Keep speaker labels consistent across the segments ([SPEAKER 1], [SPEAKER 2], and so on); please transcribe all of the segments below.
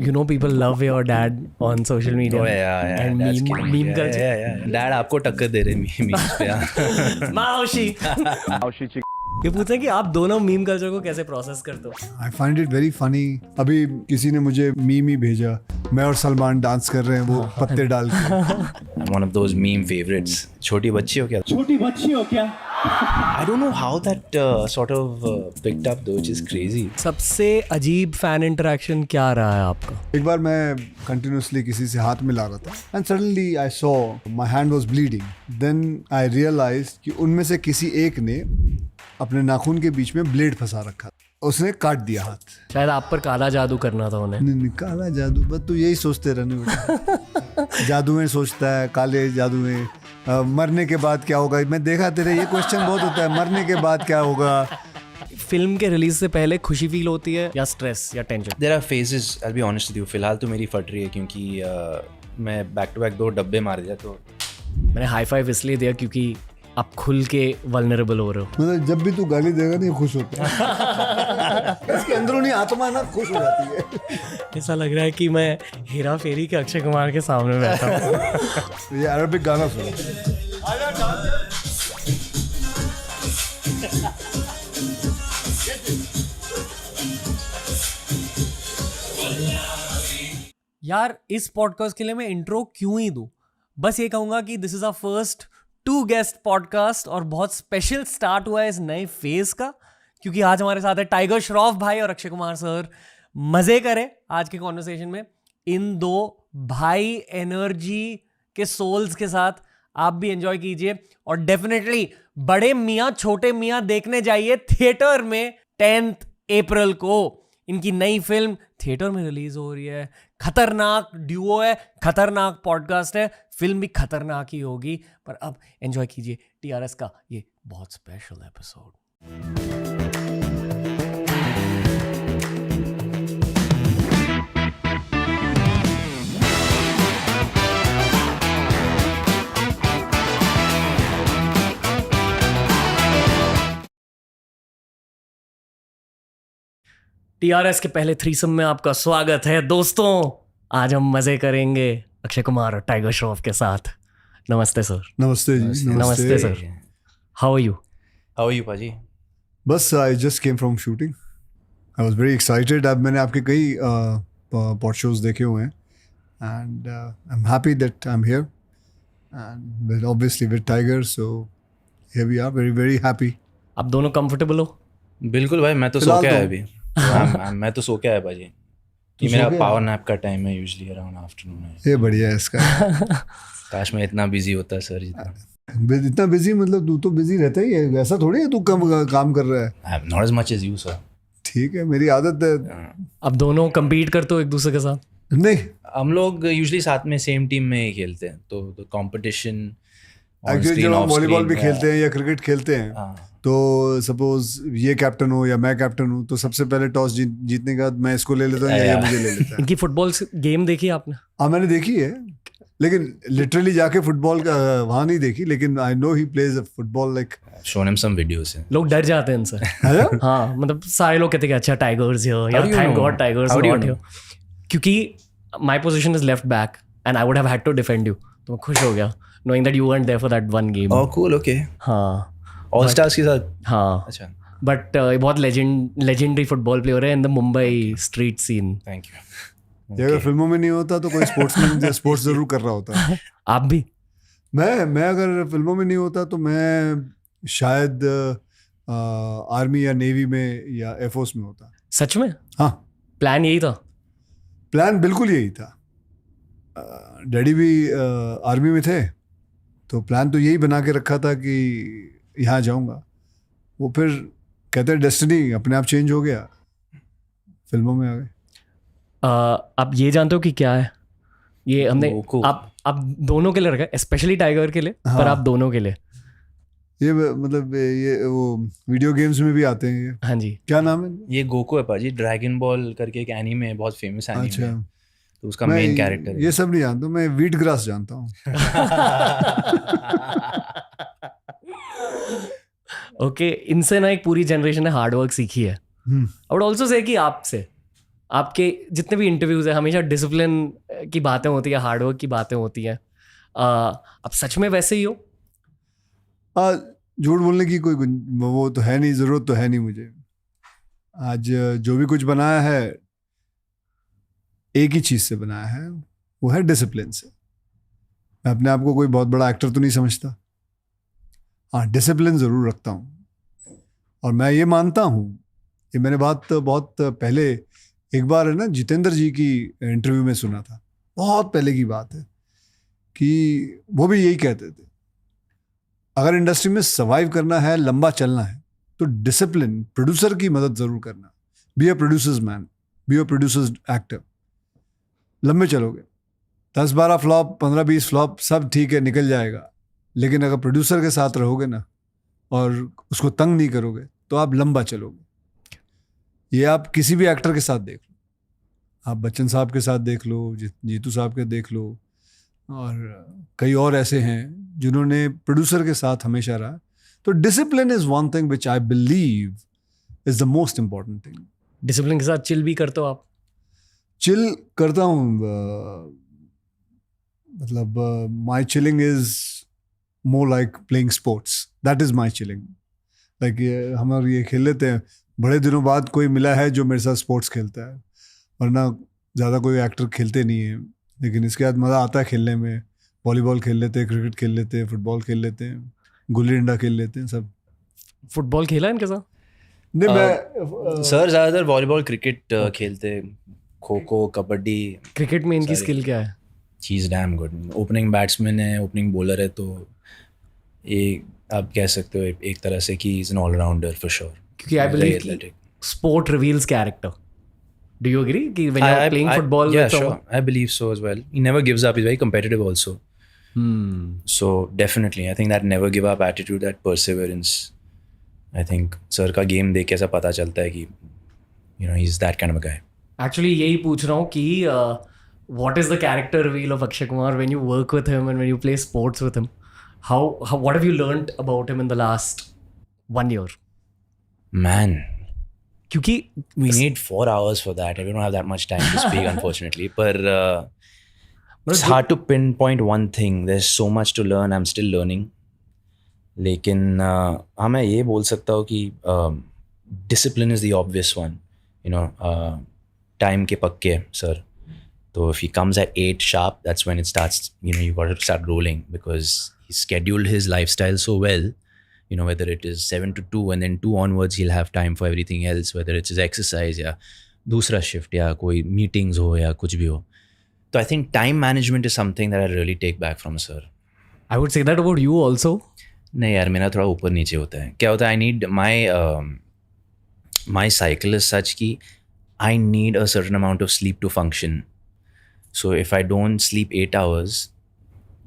[SPEAKER 1] You know people love your dad on social media.
[SPEAKER 2] Oh yeah,
[SPEAKER 1] and
[SPEAKER 2] that's
[SPEAKER 1] meme
[SPEAKER 2] killing.
[SPEAKER 1] meme
[SPEAKER 2] Yeah,
[SPEAKER 1] culture.
[SPEAKER 2] yeah. Dad आपको टक्कर दे रहे memes पे यार.
[SPEAKER 1] माओशी. ये पूछे कि आप दोनों मीम कल्चर को कैसे प्रोसेस करते हो?
[SPEAKER 3] I find it very funny. अभी किसी ने मुझे मीम ही भेजा, मैं और सलमान डांस कर रहे हैं वो पत्ते डाल के.
[SPEAKER 2] I'm one of those meme favorites. छोटी बच्ची हो क्या?
[SPEAKER 4] छोटी बच्ची हो क्या?
[SPEAKER 2] I don't know how that sort of picked up though, which is crazy.
[SPEAKER 1] सबसे अजीब फैन इंटरेक्शन क्या रहा है आपका?
[SPEAKER 3] एक बार मैं कंटिन्यूसली किसी से हाथ मिला रहा था and suddenly I saw my hand was bleeding. Then I realised कि उनमें से किसी एक ने अपने नाखून के बीच में ब्लेड फंसा रखा, उसने काट दिया हाथ.
[SPEAKER 1] शायद आप पर काला जादू करना था उन्हें.
[SPEAKER 3] नहीं, काला जादू बस तू यही सोचते रहने बेटा. जादू में सोचता है, काले जादू में मरने के बाद क्या होगा. मैं देखा तेरे ये क्वेश्चन बहुत होता है, मरने के बाद क्या होगा.
[SPEAKER 1] फिल्म के रिलीज से पहले खुशी फील होती है या स्ट्रेस या tension?
[SPEAKER 2] There are phases. I'll be honest with you. फिलहाल तो मेरी फट रही है क्योंकि मैं बैक टू बैक 2 डब्बे मार दिया. तो
[SPEAKER 1] मैंने हाई फाइव इसलिए दिया क्योंकि आप खुल के वल्नरेबल हो रहे हो.
[SPEAKER 3] मतलब जब भी तू गाली देगा नहीं खुश होता है. इसके अंदरूनी आत्मा ना खुश हो जाती है.
[SPEAKER 1] ऐसा लग रहा है कि मैं हेरा फेरी के अक्षय कुमार के सामने बैठा हूँ.
[SPEAKER 3] ये अरबिक गाना सुनो.
[SPEAKER 1] यार इस पॉडकास्ट के लिए मैं इंट्रो क्यों ही दूं? बस ये कहूंगा कि this is our first 2 guest podcast और बहुत स्पेशल स्टार्ट हुआ है इस नए फेज का, क्योंकि आज हमारे साथ है टाइगर श्रॉफ भाई और अक्षय कुमार सर. मजे करें आज के कॉन्वर्सेशन में इन 2 भाई एनर्जी के सोल्स के साथ. आप भी एंजॉय कीजिए और डेफिनेटली बड़े मियाँ छोटे मियाँ देखने जाइए थिएटर में 10 अप्रैल को. इनकी नई फिल्म थिएटर में रिलीज हो रही है. खतरनाक ड्यूओ है, खतरनाक पॉडकास्ट है, फिल्म भी खतरनाक ही होगी. पर अब एंजॉय कीजिए TRS का ये बहुत स्पेशल एपिसोड. TRS के पहले थ्रीसम में आपका स्वागत है दोस्तों. आज हम मजे करेंगे अक्षय कुमार और टाइगर श्रॉफ के साथ. नमस्ते सर.
[SPEAKER 3] नमस्ते जी.
[SPEAKER 1] नमस्ते sir. How are you?
[SPEAKER 2] How are you, पाजी?
[SPEAKER 3] बस I just came from shooting. I was very excited. अब मैंने आपके कई पॉड शोज देखे हुए हैं and I am happy that I am here and obviously with Tiger. So here we are, very very happy.
[SPEAKER 1] आप दोनों कंफर्टेबल हो?
[SPEAKER 2] बिल्कुल भाई, मैं तो सो के आया अभी. मैं तो सो के आया पाजी. ये मेरा पावर नैप का टाइम है यूजुअली अराउंड आफ्टरनून है.
[SPEAKER 3] ये बढ़िया है इसका.
[SPEAKER 2] काश मैं इतना बिजी होता सर जितना.
[SPEAKER 3] इतना बिजी मतलब तू तो बिजी रहता ही है, ऐसा थोड़ी है तू कम काम कर रहा है.
[SPEAKER 2] I'm not as much as you, sir.
[SPEAKER 3] ठीक है, मेरी आदत है.
[SPEAKER 1] आप दोनों compete करते हो एक दूसरे के साथ?
[SPEAKER 3] नहीं,
[SPEAKER 2] हम लोग यूजुअली साथ में सेम टीम में ही खेलते हैं, तो कंपटीशन
[SPEAKER 3] एक्चुअली जब हम वॉलीबॉल भी खेलते हैं या क्रिकेट खेलते हैं तो सपोज ये कैप्टन हो या मैं कैप्टन हूँ तो सबसे पहले टॉस जीतने के बाद मैं इसको ले लेता हूँ या ये मुझे ले लेता है.
[SPEAKER 1] इनकी फुटबॉल गेम देखी आपने?
[SPEAKER 3] हाँ मैंने देखी है, लेकिन लिटरली जाके फुटबॉल का वहाँ नहीं देखी, लेकिन I know he plays football like.
[SPEAKER 2] shown him some videos.
[SPEAKER 1] लोग डर जाते हैं इनसे. हाँ मतलब सारे लोग कहते हैं अच्छा टाइगर्स हियर या thank God tigers not here, क्योंकि my position is left back and I would have had to defend you. तो मैं खुश हो गया knowing that you weren't there for that one game.
[SPEAKER 2] Oh cool, okay.
[SPEAKER 1] हाँ
[SPEAKER 2] all stars के साथ.
[SPEAKER 1] हाँ
[SPEAKER 2] अच्छा.
[SPEAKER 1] बट बहुत लेजेंडरी फुटबॉल प्लेयर है in the Mumbai street scene.
[SPEAKER 2] Thank you.
[SPEAKER 3] ये अगर फिल्मों में नहीं होता तो कोई स्पोर्ट्समैन स्पोर्ट्स जरूर कर रहा होता.
[SPEAKER 1] आप भी?
[SPEAKER 3] मैं अगर फिल्मों में नहीं होता तो मैं शायद आर्मी या नेवी में या एयरफोर्स में होता.
[SPEAKER 1] सच में?
[SPEAKER 3] हाँ.
[SPEAKER 1] प्लान यही था?
[SPEAKER 3] प्लान बिल्कुल यही था. डैडी भी आर्मी में थे तो प्लान तो यही बना के रखा था कि यहाँ जाऊँगा. वो फिर कहते हैं डेस्टिनी अपने आप चेंज हो गया, फिल्मों में आ गए.
[SPEAKER 1] आप ये जानते हो कि क्या है ये? हमने आप दोनों के लिए रखा है, स्पेशली टाइगर के लिए.
[SPEAKER 3] हाँ.
[SPEAKER 1] पर आप दोनों के लिए
[SPEAKER 3] ये मतलब ये वो वीडियो गेम्स में भी आते हैं ये.
[SPEAKER 1] हाँ जी.
[SPEAKER 3] क्या नाम है
[SPEAKER 2] ये? गोकू है पाजी. ड्रैगन बॉल करके एक एनीमे है, बहुत फेमस एनीमे.
[SPEAKER 3] अच्छा.
[SPEAKER 2] तो उसका मेन कैरेक्टर है.
[SPEAKER 3] ये सब नहीं जानता मैं, वीट ग्रास जानता हूँ.
[SPEAKER 1] ओके, इनसे ना एक पूरी जनरेशन ने हार्ड वर्क सीखी है. आई वुड आल्सो से कि आपसे आपके जितने भी इंटरव्यूज है हमेशा डिसिप्लिन की बातें होती है, हार्डवर्क की बातें होती हैं। अब सच में वैसे ही हो?
[SPEAKER 3] झूठ बोलने की कोई वो तो है नहीं, ज़रूरत तो है नहीं मुझे। आज जो भी कुछ बनाया है एक ही चीज़ से बनाया है, वो है डिसिप्लिन से। मैं अपने आप को कोई बहुत बड़ा एक्टर तो नहीं समझता, हाँ डिसिप्लिन ज़रूर रखता हूँ। और मैं ये मानता हूँ, ये मैंने बात बहुत पहले एक बार है ना जितेंद्र जी की इंटरव्यू में सुना था, बहुत पहले की बात है, कि वो भी यही कहते थे, अगर इंडस्ट्री में सर्वाइव करना है, लंबा चलना है, तो डिसिप्लिन, प्रोड्यूसर की मदद ज़रूर करना। Be a producers man, be a producers actor. लंबे चलोगे, 10-12 फ्लॉप, 15-20 फ्लॉप, सब ठीक है, निकल जाएगा। लेकिन अगर प्रोड्यूसर के साथ रहोगे ना और उसको तंग नहीं करोगे, तो आप लंबा चलोगे। ये आप किसी भी एक्टर के साथ देख लो, आप बच्चन साहब के साथ देख लो, जीतू साहब के देख लो, और कई और ऐसे हैं जिन्होंने प्रोड्यूसर के साथ हमेशा रहा। तो discipline is one thing which I believe is the most important thing.
[SPEAKER 1] Discipline के साथ चिल भी करते हो आप?
[SPEAKER 3] चिल करता हूँ, मतलब my chilling is more like playing sports, that is my chilling. Like हम ये खेल लेते हैं, बड़े दिनों बाद कोई मिला है जो मेरे साथ स्पोर्ट्स खेलता है, वरना ज़्यादा कोई एक्टर खेलते नहीं है। लेकिन इसके बाद मज़ा आता है खेलने में। वॉलीबॉल खेल लेते हैं, क्रिकेट खेल लेते हैं, फुटबॉल खेल लेते हैं, गुल्ली डंडा खेल लेते हैं, सब।
[SPEAKER 1] फुटबॉल खेला है इनके साथ?
[SPEAKER 3] नहीं, मैं
[SPEAKER 2] सर ज़्यादातर वॉलीबॉल क्रिकेट खेलते, खो खो कबड्डी।
[SPEAKER 1] क्रिकेट में इनकी स्किल क्या है?
[SPEAKER 2] चीज़ डैम गुड। ओपनिंग बैट्समैन है, ओपनिंग बॉलर है, तो ये आप कह सकते हो एक तरह से कि is an allrounder for sure.
[SPEAKER 1] क्योंकि I believe sport reveals character. Do you agree? When you're playing football,
[SPEAKER 2] yeah, sure. I believe so as well. He never gives up. He's very competitive also. So definitely, I think that never give up attitude, that perseverance. I think sir का game देख के ऐसा पता चलता है कि he's that kind of a guy.
[SPEAKER 1] Actually, यही पूछ रहा हूँ कि what is the character reveal of Akshay Kumar when you work with him and when you play sports with him? How what have you learned about him in the last 1 year?
[SPEAKER 2] Man.
[SPEAKER 1] क्योंकि
[SPEAKER 2] we need 4 hours for that. We don't have that much time to speak, unfortunately. But it's hard to pinpoint one thing. There's so much to learn. I'm still learning. लेकिन हाँ, मैं ये बोल सकता हूँ कि discipline is the obvious one. Time के पक्के sir. So if he comes at 8 sharp, that's when it starts. You got to start rolling, because he scheduled his lifestyle so well. Whether it is 7 to 2 and then 2 onwards, he'll have time for everything else, whether it's his exercise या दूसरा shift या कोई meetings हो या कुछ भी हो. So I think time management is something that I really take back from sir.
[SPEAKER 1] I would say that about you also.
[SPEAKER 2] नहीं यार, मेरा थोड़ा ऊपर नीचे होता है। क्या होता है, I need my cycle is such कि I need a certain amount of sleep to function. So if I don't sleep 8 hours,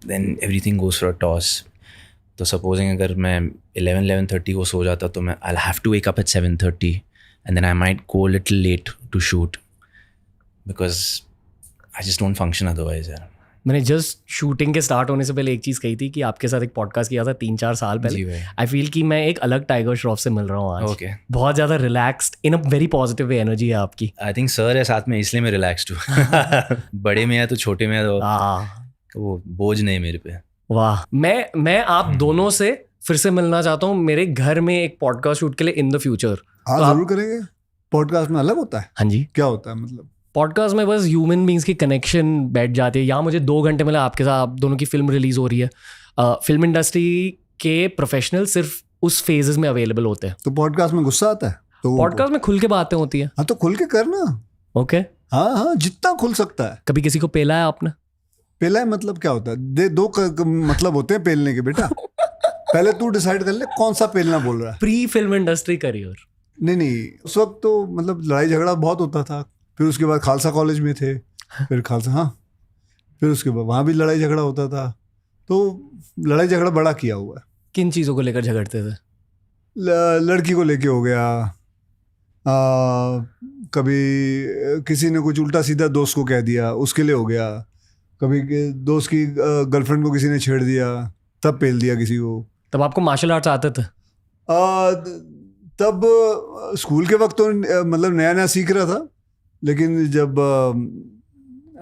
[SPEAKER 2] then everything goes for a toss. तो सपोजिंग अगर मैं 11:30 को सो जाता, तो मैं I'll have to wake up at 7:30 and then I might go a little late to shoot because I just don't function otherwise यार।
[SPEAKER 1] मैंने just shooting के स्टार्ट होने से पहले एक चीज़ कही थी कि आपके साथ एक पॉडकास्ट किया था 3-4 साल पहले। आई फील कि मैं एक अलग टाइगर श्रॉफ से मिल रहा हूँ आज।
[SPEAKER 2] Okay.
[SPEAKER 1] बहुत ज़्यादा रिलैक्स्ड, इन अ वेरी पॉजिटिव वे एनर्जी है आपकी।
[SPEAKER 2] आई थिंक सर है साथ में, इसलिए मैं रिलैक्स्ड हूँ। बड़े में है तो छोटे में है तो वो बोझ नहीं मेरे पे।
[SPEAKER 1] वाह, मैं आप दोनों से फिर से मिलना चाहता हूँ मेरे घर में एक पॉडकास्ट शूट के लिए इन द फ्यूचर।
[SPEAKER 3] हाँ, जरूर करेंगे। पॉडकास्ट में अलग होता है?
[SPEAKER 1] हाँ जी।
[SPEAKER 3] क्या होता है मतलब?
[SPEAKER 1] पॉडकास्ट में बस ह्यूमन बींग्स की कनेक्शन बैठ जाती है। यहाँ मुझे 2 घंटे मिला आपके साथ, आप दोनों की फिल्म रिलीज हो रही है। फिल्म इंडस्ट्री के प्रोफेशनल सिर्फ उस फेजेस में अवेलेबल होते हैं।
[SPEAKER 3] तो पॉडकास्ट में गुस्सा आता है? तो
[SPEAKER 1] पॉडकास्ट में खुल के बातें होती है।
[SPEAKER 3] हाँ, तो खुल के करना।
[SPEAKER 1] ओके।
[SPEAKER 3] हाँ, जितना खुल सकता है।
[SPEAKER 1] कभी किसी को पेला है आपने?
[SPEAKER 3] पेला है मतलब क्या होता है? दो मतलब होते हैं पेलने के बेटा। पहले तू डिसाइड कर ले कौन सा पेलना बोल रहा है।
[SPEAKER 1] Pre film industry career? नहीं,
[SPEAKER 3] उस वक्त तो मतलब लड़ाई झगड़ा बहुत होता था। फिर उसके बाद खालसा कॉलेज में थे, फिर खालसा, हाँ, फिर उसके बाद वहाँ भी लड़ाई झगड़ा होता था। तो लड़ाई झगड़ा बड़ा किया हुआ है।
[SPEAKER 1] किन चीज़ों को लेकर झगड़ते थे?
[SPEAKER 3] लड़की को लेके हो गया, कभी किसी ने कुछ उल्टा सीधा दोस्त को कह दिया, उसके लिए हो गया। कभी दोस्त की गर्लफ्रेंड को किसी ने छेड़ दिया, तब पेल दिया किसी को।
[SPEAKER 1] तब आपको मार्शल आर्ट्स आते थे?
[SPEAKER 3] तब स्कूल के वक्त तो मतलब नया नया सीख रहा था, लेकिन जब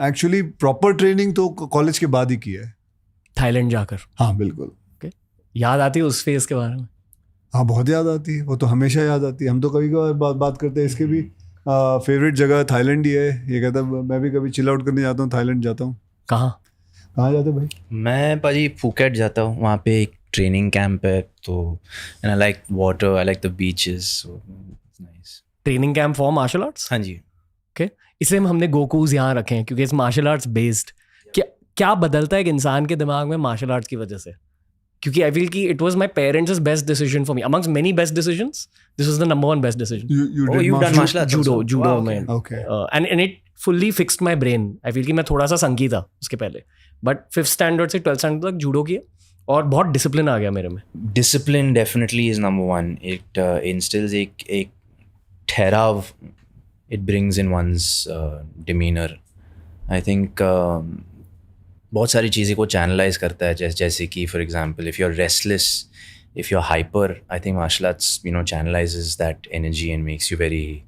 [SPEAKER 3] एक्चुअली प्रॉपर ट्रेनिंग तो कॉलेज के बाद ही किया है।
[SPEAKER 1] थाईलैंड जाकर
[SPEAKER 3] हाँ बिल्कुल।
[SPEAKER 1] याद आती है उस फेज के बारे में?
[SPEAKER 3] हाँ बहुत याद आती है, वो तो हमेशा याद आती है। हम तो कभी कभार बात करते हैं इसके भी, फेवरेट जगह थाईलैंड ही है। ये कहता है मैं भी कभी चिल आउट करने जाता हूँ, थाईलैंड जाता हूँ।
[SPEAKER 1] कहाँ
[SPEAKER 3] जाते भाई?
[SPEAKER 2] मैं पाजी फुकेट जाता हूँ, वहाँ पे एक ट्रेनिंग कैंप है, तो and I like water, I like the beaches, so it's nice.
[SPEAKER 1] Training camp for martial arts?
[SPEAKER 2] हाँ जी।
[SPEAKER 1] ओके, इसलिए हमने गोकूज यहाँ रखे हैं क्योंकि इट्स मार्शल आर्ट्स बेस्ड। क्या बदलता है एक इंसान के दिमाग में मार्शल आर्ट्स की वजह से? क्योंकि आई फील कि it was my parents best decision for me amongst many best decisions, this was the number one best decision.
[SPEAKER 2] you've done martial arts also?
[SPEAKER 1] judo
[SPEAKER 2] Wow,
[SPEAKER 1] में
[SPEAKER 3] okay.
[SPEAKER 1] And it fully fixed my brain. I feel कि मैं थोड़ा सा संकी था उसके पहले, but 5th standard से 12th standard तक जूडो किया और बहुत डिसिप्लिन आ गया मेरे में।
[SPEAKER 2] Discipline definitely is number one. It instills एक ठहराव, it brings in one's demeanor. I think बहुत सारी चीज़ें को चैनलाइज करता है, जैसे कि for example if you are restless, if you are hyper, I think martial arts channelizes that energy and makes you very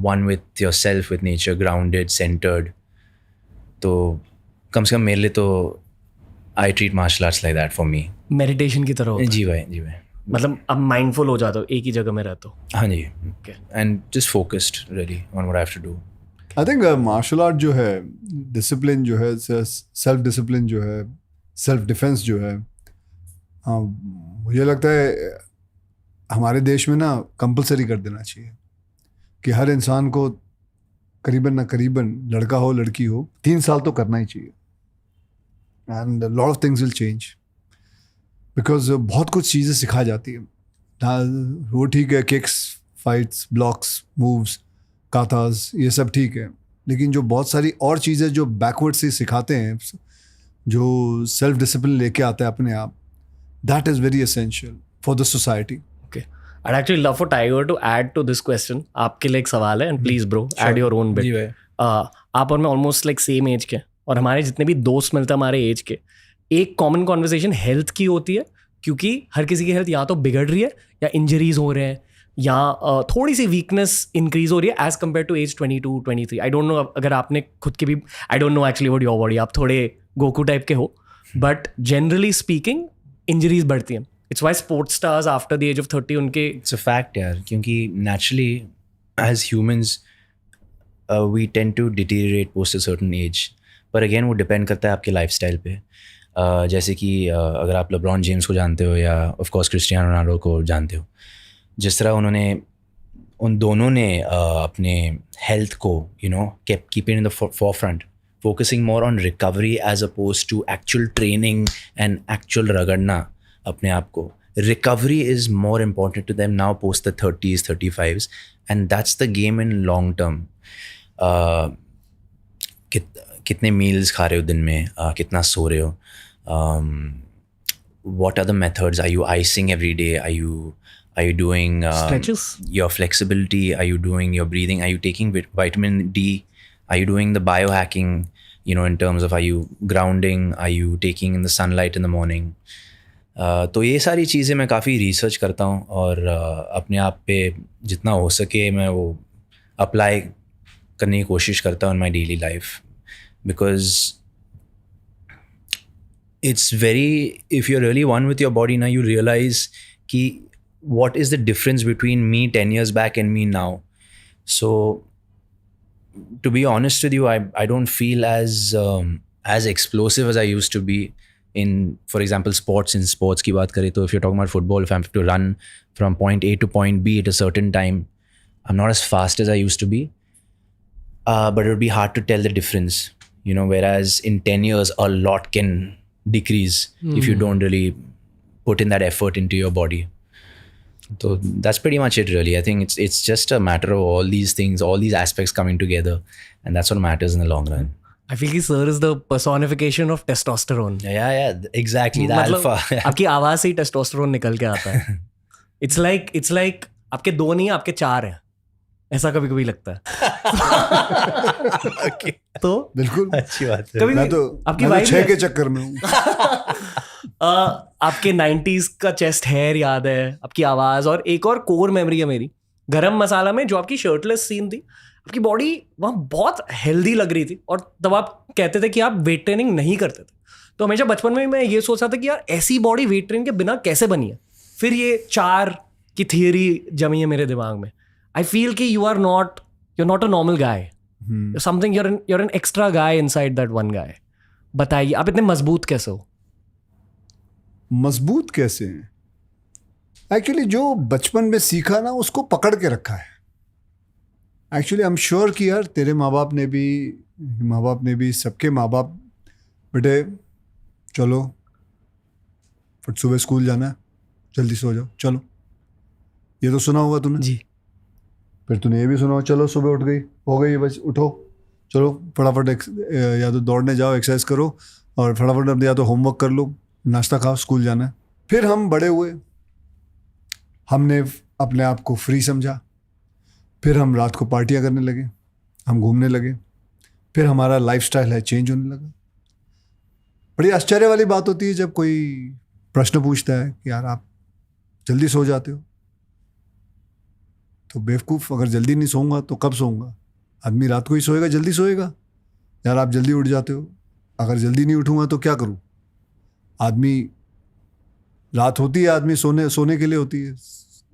[SPEAKER 2] one with yourself, with nature, grounded, centered. तो कम से कम मेरे लिए तो I treat martial arts like that for me.
[SPEAKER 1] Meditation की तरह होता है।
[SPEAKER 2] जी भाई, जी भाई।
[SPEAKER 1] मतलब अब माइंडफुल हो जाता हो, एक ही जगह में रहते हो।
[SPEAKER 2] हाँ जी।
[SPEAKER 1] Okay.
[SPEAKER 2] And just focused really on what I have to do.
[SPEAKER 3] I think martial art जो है, डिसिप्लिन जो है, सेल्फ डिसिप्लिन जो है, सेल्फ डिफेंस जो है, मुझे लगता है हमारे देश में ना कंपलसरी कर देना चाहिए कि हर इंसान को करीबन ना करीबन, लड़का हो लड़की हो, 3 साल तो करना ही चाहिए। And lot of things will change, because बहुत कुछ चीज़ें सिखा जाती है। वो ठीक है, किक्स, फाइट्स, ब्लॉक्स, मूव्स, काताज, ये सब ठीक है, लेकिन जो बहुत सारी और चीज़ें जो बैकवर्ड से सिखाते हैं, जो सेल्फ डिसिप्लिन लेके आते हैं अपने आप, that is very essential for the society.
[SPEAKER 1] I'd actually love for Tiger to add to this question. आपके लिए एक सवाल है, and please bro, add your own bit.
[SPEAKER 2] जी भाई।
[SPEAKER 1] आप और मैं ऑलमोस्ट लाइक सेम एज के, और हमारे जितने भी दोस्त मिलते हैं हमारे एज के, एक कॉमन कॉन्वर्सेशन हेल्थ की होती है, क्योंकि हर किसी की हेल्थ या तो बिगड़ रही है या इंजरीज हो रहे हैं या थोड़ी सी वीकनेस इंक्रीज हो रही है as compare to age 22, 23। I don't know अगर आपने खुद की भी, I don't know actually what your body, आप थोड़े गोकू टाइप के हो, बट जनरली स्पीकिंग इंजरीज बढ़ती हैं। It's why sports stars after the age of 30 उनके
[SPEAKER 2] It's a fact यार, क्योंकि naturally as humans we tend to deteriorate post a certain age, पर again वो depend करता है आपके lifestyle पे। जैसे कि अगर आप LeBron James को जानते हो या of course Cristiano Ronaldo को जानते हो, जिस तरह उन दोनों ने अपने health को kept keeping in the forefront, focusing more on recovery as opposed to actual training and actual रगड़ना अपने आप को। Recovery is more important to them now post the 30s, 35s, and that's the game in long term. कितने meals खा रहे हो दिन में, कितना सो रहे हो, what are the methods, are you icing every day, are you doing
[SPEAKER 1] stretches,
[SPEAKER 2] your flexibility, are you doing your breathing, are you taking vitamin D, are you doing the biohacking, in terms of are you grounding, are you taking in the sunlight in the morning. तो ये सारी चीज़ें मैं काफ़ी research करता हूँ और अपने आप पे जितना हो सके मैं वो अप्लाई करने की कोशिश करता हूँ in my daily life, because it's very, if you really one with your body ना, यू रियलाइज कि what is the difference between me 10 years back and me now. So to be honest with you, I don't feel as explosive as I used to be in, for example, sports. In sports की बात करें तो if you're talking about football, if I have to run from point A to point B at a certain time, I'm not as fast as I used to be, but it would be hard to tell the difference, whereas in 10 years a lot can decrease if you don't really put in that effort into your body. So that's pretty much it really. I think it's just a matter of all these things, all these aspects coming together, and that's what matters in the long run.
[SPEAKER 1] I feel कि sir is the personification of testosterone.
[SPEAKER 2] Yeah, exactly. The alpha.
[SPEAKER 1] आपकी आवाज से ही testosterone निकल के आता है. It's like आपके 2 नहीं, आपके 4 हैं. ऐसा कभी कभी लगता है.
[SPEAKER 2] Okay.
[SPEAKER 3] तो बिल्कुल
[SPEAKER 2] अच्छी बात है.
[SPEAKER 3] मैं तो
[SPEAKER 1] आपकी
[SPEAKER 3] 6 के चक्कर में हूँ.
[SPEAKER 1] आपके 90s का चेस्ट हेयर याद है, आपकी आवाज, और एक और कोर मेमोरी है मेरी, गरम मसाला में जो आपकी शर्टलेस सीन थी, आपकी बॉडी वहाँ बहुत हेल्दी लग रही थी, और तब आप कहते थे कि आप वेट ट्रेनिंग नहीं करते थे। तो हमेशा बचपन में मैं ये सोचता था कि यार ऐसी बॉडी वेट ट्रेनिंग के बिना कैसे बनी है। फिर ये 4 की थियरी जमी है मेरे दिमाग में। आई फील कि you are not a normal guy, something, you're an extra guy inside that one guy. बताइए आप इतने मजबूत कैसे हो?
[SPEAKER 3] मजबूत कैसे हैं? एक्चुअली जो बचपन में सीखा ना उसको पकड़ के रखा है। एक्चुअली आई एम श्योर कि यार तेरे माँ बाप ने भी सबके माँ बाप, बेटे चलो फिर सुबह स्कूल जाना है, जल्दी सो जाओ, चलो, ये तो सुना होगा तूने
[SPEAKER 1] जी।
[SPEAKER 3] फिर तूने ये भी सुना, चलो सुबह उठ गई, हो गई बस, उठो, चलो फटाफट या तो दौड़ने जाओ, एक्सरसाइज करो, और फटाफट या तो होमवर्क कर लो, नाश्ता खाओ, स्कूल जाना है। फिर हम बड़े हुए, हमने अपने आप को फ्री समझा, फिर हम रात को पार्टियां करने लगे, हम घूमने लगे, फिर हमारा लाइफस्टाइल है चेंज होने लगा। बड़ी आश्चर्य वाली बात होती है जब कोई प्रश्न पूछता है कि यार आप जल्दी सो जाते हो, तो बेवकूफ़, अगर जल्दी नहीं सोऊंगा तो कब सोऊंगा? आदमी रात को ही सोएगा, जल्दी सोएगा। यार आप जल्दी उठ जाते हो, अगर जल्दी नहीं उठूंगा तो क्या करूं? आदमी, रात होती है आदमी सोने के लिए होती है,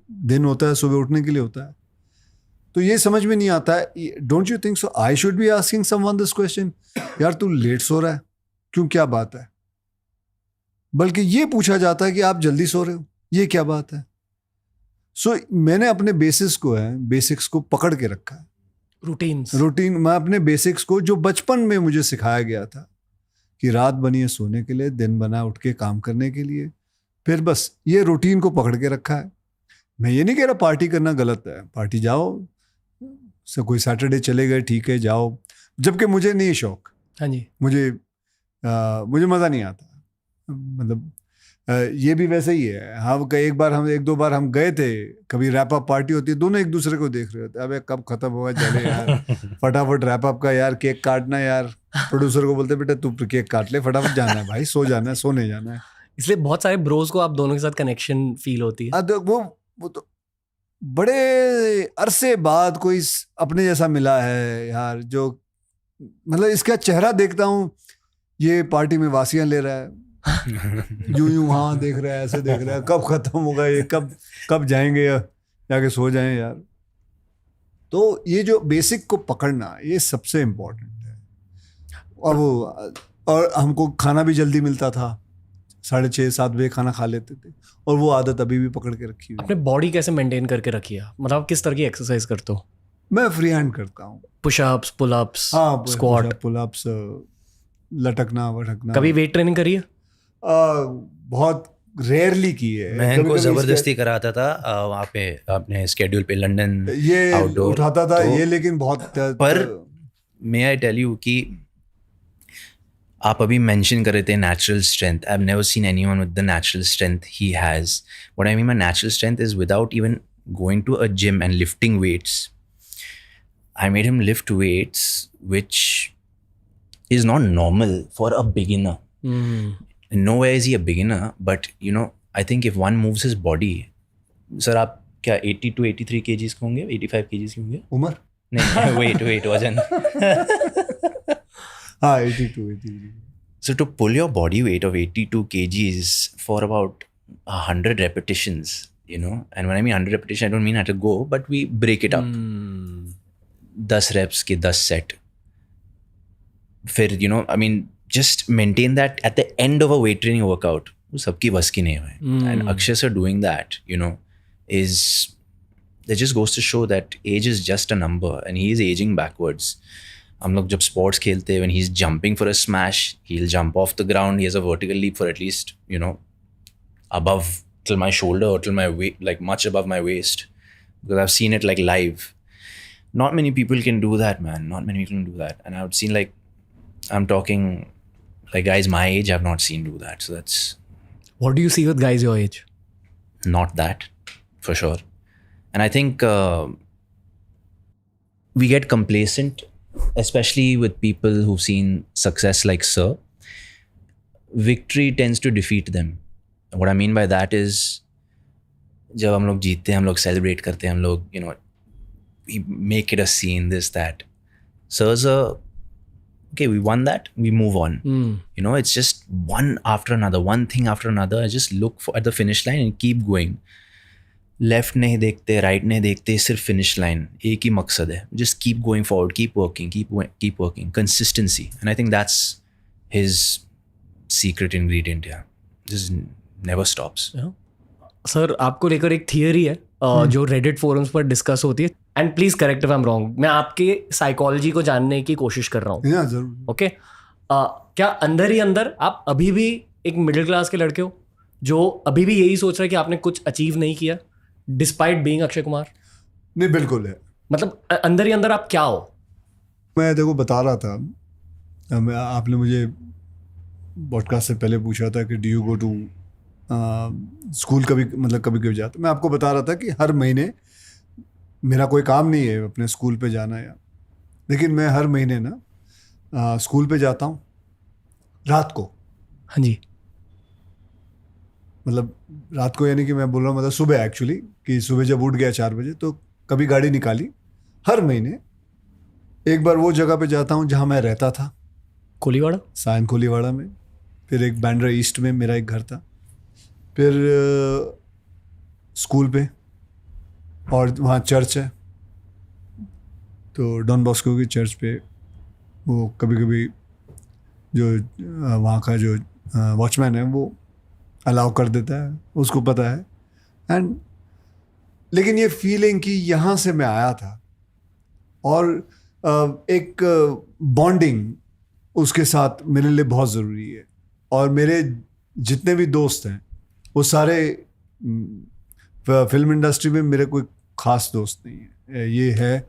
[SPEAKER 3] दिन होता है सुबह उठने के लिए होता है। तो ये समझ में नहीं आता है। Don't you think so I should be asking someone this question, यार तू लेट सो रहा है क्यों, क्या बात है? बल्कि ये पूछा जाता है कि आप जल्दी सो रहे हो, ये क्या बात है? सो मैंने अपने बेसिक्स को पकड़ के रखा है। रूटीन, मैं अपने बेसिक्स को, जो बचपन में मुझे सिखाया गया था कि रात बनी है सोने के लिए, दिन बना उठ के काम करने के लिए, फिर बस ये रूटीन को पकड़ के रखा है। मैं ये नहीं कह रहा पार्टी करना गलत है, पार्टी जाओ, कोई सैटरडे चले गए, ठीक है जाओ, जबकि मुझे नहीं शौक।
[SPEAKER 1] हाँ जी।
[SPEAKER 3] मुझे मज़ा नहीं आता, मतलब ये भी वैसे ही है। हाँ, एक दो बार हम गए थे, कभी रैप अप पार्टी होती है, दोनों एक दूसरे को देख रहे होते, अबे कब खत्म होगा, चले यार फटाफट रैप अप का, यार केक काटना, यार प्रोड्यूसर को बोलते बेटा तू केक काट ले, फटाफट जाना है भाई, सो जाना है, सोने जाना है।
[SPEAKER 1] इसलिए बहुत सारे ब्रोज को आप दोनों के साथ कनेक्शन फील होती है।
[SPEAKER 3] वो तो बड़े अरसे बाद कोई अपने जैसा मिला है यार, जो मतलब इसका चेहरा देखता हूँ, ये पार्टी में वासियां ले रहा है, यूं हाँ देख रहा है, ऐसे देख रहा है, कब खत्म होगा ये, कब जाएंगे, जाके सो जाएं यार। तो ये जो बेसिक को पकड़ना, ये सबसे इम्पोर्टेंट है। और हमको खाना भी जल्दी मिलता था, 6:30-7 बजे खाना खा लेते थे, और वो आदत अभी भी पकड़ के रखी हुई।
[SPEAKER 1] आपने बॉडी कैसे मेंटेन करके रखी है? मतलब आप किस तरह की एक्सरसाइज करते हो?
[SPEAKER 3] मैं फ्री हैंड करता हूँ,
[SPEAKER 1] पुशअप्स, पुलअप्स,
[SPEAKER 3] हाँ,
[SPEAKER 1] स्क्वाट,
[SPEAKER 3] पुलअप्स, लटकना वटकना।
[SPEAKER 1] कभी वेट ट्रेनिंग करी है?
[SPEAKER 3] बहुत रेयरली की है।
[SPEAKER 2] मैं इनको जबरदस्ती कराता था वहाँ पे अपने स्केड्यूल पे, लंदन
[SPEAKER 3] ये
[SPEAKER 2] आउटडोर
[SPEAKER 3] उठाता था,
[SPEAKER 2] तो,
[SPEAKER 3] ये लेकिन बहुत
[SPEAKER 2] पर मे आई टेल यू कि आप अभी मेंशन कर रहे थे natural strength. I have never seen anyone with the natural strength he has. What I mean by natural strength is without even going to a gym and lifting weights. I made him lift weights, which is not normal for a beginner. Nowhere is he a beginner, but you know, I think if one moves his body, sir, आप क्या 80 to 83 kgs के होंगे, 85 kgs के होंगे?
[SPEAKER 3] उम्र?
[SPEAKER 2] नहीं, wait, वजन।
[SPEAKER 3] हाँ, 82.
[SPEAKER 2] So to pull your body weight of 82 kgs for about 100 repetitions, you know, and when I mean 100 repetitions, I don't mean I have to go, but we break it up. 10 reps के 10 set. फिर you know, I mean, just maintain that at the end of a weight training workout. वो सबकी बस की नहीं है. And Akshay sir doing that, you know, that just goes to show that age is just a number, and he is aging backwards. हम लोग जब sports खेलते हैं, when he's jumping for a smash, he'll jump off the ground. He has a vertical leap for at least, you know, above till my shoulder or till my waist, like much above my waist, because I've seen it like live. Not many people can do that, man. Not many people can do that. And I've seen, like, I'm talking like guys my age I've not seen do that. So that's...
[SPEAKER 1] What do you see with guys your age?
[SPEAKER 2] Not that, for sure. And I think we get complacent, especially with people who've seen success like Sir. Victory tends to defeat them. What I mean by that is, जब हम लोग जीतते हैं, हम लोग celebrate करते हैं, हम लोग, you know, we make it a scene, this, that. Sirs are, okay, we won that, we move on. You know, it's just one after another, one thing after another. I just look at the finish line and keep going. Left नहीं देखते, right नहीं देखते, सिर्फ finish line. एक ही मकसद है. Just keep going forward, keep working, keep working. Consistency. And I think that's his secret ingredient, yeah. Just never stops.
[SPEAKER 1] Sir आपको लेकर एक थियरी है जो रेडिट फोरम्स पर डिस्कस होती है, and please correct if I am wrong, मैं आपके साइकोलॉजी को जानने की कोशिश कर रहा हूँ.
[SPEAKER 3] जरूर.
[SPEAKER 1] ओके, क्या अंदर ही अंदर आप अभी भी एक मिडिल क्लास के लड़के हो जो अभी भी यही सोच रहा है कि आपने कुछ अचीव नहीं किया डिस्पाइट बीइंग अक्षय कुमार?
[SPEAKER 3] नहीं, बिल्कुल है.
[SPEAKER 1] मतलब अंदर ही अंदर आप क्या हो?
[SPEAKER 3] मैं देखो बता रहा था, आपने मुझे पॉडकास्ट से पहले पूछा था कि do you go to school कभी, मतलब कभी कभी जाता. मैं आपको बता रहा था कि हर महीने मेरा कोई काम नहीं है अपने स्कूल पे जाना या, लेकिन मैं हर महीने ना स्कूल पे जाता हूँ रात को.
[SPEAKER 1] हाँ जी.
[SPEAKER 3] मतलब रात को यानी कि मैं बोल रहा हूँ मतलब सुबह, एक्चुअली कि सुबह जब उठ गया 4 बजे तो कभी गाड़ी निकाली. हर महीने एक बार वो जगह पे जाता हूँ जहाँ मैं रहता था,
[SPEAKER 1] कोलीवाड़ा,
[SPEAKER 3] सायन कोलीवाड़ा में. फिर एक बैंड्रा ईस्ट में मेरा एक घर था. फिर स्कूल पे, और वहाँ चर्च है तो डॉन बॉस्को की चर्च पे वो कभी कभी जो वहाँ का जो वॉचमैन है वो अलाउ कर देता है, उसको पता है. एंड लेकिन ये फीलिंग कि यहाँ से मैं आया था और एक बॉन्डिंग उसके साथ मेरे लिए बहुत ज़रूरी है. और मेरे जितने भी दोस्त हैं वो सारे फिल्म इंडस्ट्री में मेरे कोई ख़ास दोस्त नहीं है. ये है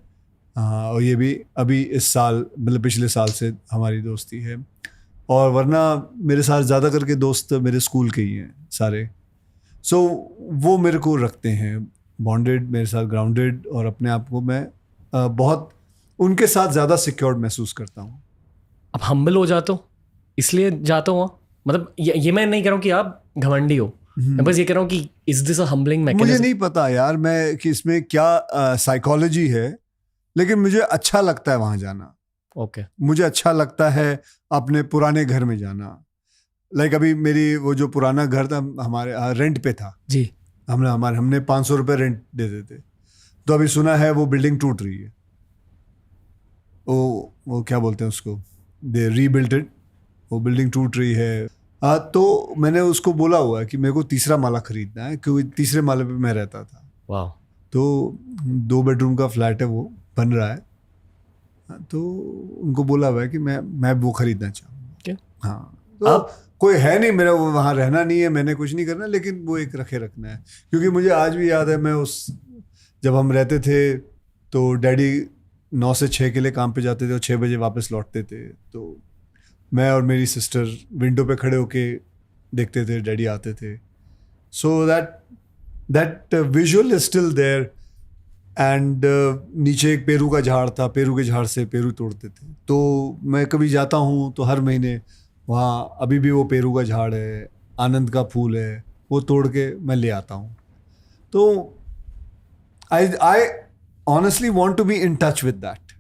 [SPEAKER 3] और ये भी अभी इस साल, मतलब पिछले साल से हमारी दोस्ती है. और वरना मेरे साथ ज़्यादा करके दोस्त मेरे स्कूल के ही हैं सारे. सो वो मेरे को रखते हैं बॉन्डेड, मेरे साथ ग्राउंडेड, और अपने आप को मैं बहुत उनके साथ ज़्यादा सिक्योर्ड महसूस करता हूँ.
[SPEAKER 1] अब हम्बल हो जाते हो इसलिए जाते हो? मतलब ये मैं नहीं कह रहा हूँ कि आप घमंडी हो, मैं बस ये कह रहा हूँ कि is this a humbling mechanism?
[SPEAKER 3] मुझे नहीं पता यार मैं कि इसमें क्या साइकोलॉजी है, लेकिन मुझे अच्छा लगता है वहाँ जाना.
[SPEAKER 1] ओके.
[SPEAKER 3] मुझे अच्छा लगता है अपने पुराने घर में जाना. लाइक अभी मेरी वो जो पुराना घर था हमारे रेंट पे था
[SPEAKER 1] जी.
[SPEAKER 3] हमने 500 रुपये रेंट देते थे. तो अभी सुना है वो बिल्डिंग टूट रही है. वो क्या बोलते हैं उसको, दे रीबिल्ट इट. वो बिल्डिंग टूट रही है. तो मैंने उसको बोला हुआ है कि मेरे को 3रा माला खरीदना है, क्योंकि 3रे माले पे मैं रहता था.
[SPEAKER 1] वाह.
[SPEAKER 3] तो 2 बेडरूम का फ्लैट है, वो बन रहा है. तो उनको बोला हुआ है कि मैं वो खरीदना चाहूँगा. हाँ, तो कोई है नहीं मेरा, वो वहाँ रहना नहीं है, मैंने कुछ नहीं करना, लेकिन वो एक रखना है. क्योंकि मुझे आज भी याद है, मैं जब हम रहते थे तो डैडी 9 से 6 के लिए काम पे जाते थे और 6 बजे वापस लौटते थे. तो मैं और मेरी सिस्टर विंडो पे खड़े होके देखते थे डैडी आते थे. So that visual is still there. And नीचे एक पेरू का झाड़ था, पेरू के झाड़ से पेरू तोड़ते थे. तो मैं कभी जाता हूँ तो हर महीने वहाँ अभी भी वो पेरू का झाड़ है, आनंद का फूल है, वो तोड़ के मैं ले आता हूँ. तो I honestly want to be in touch with that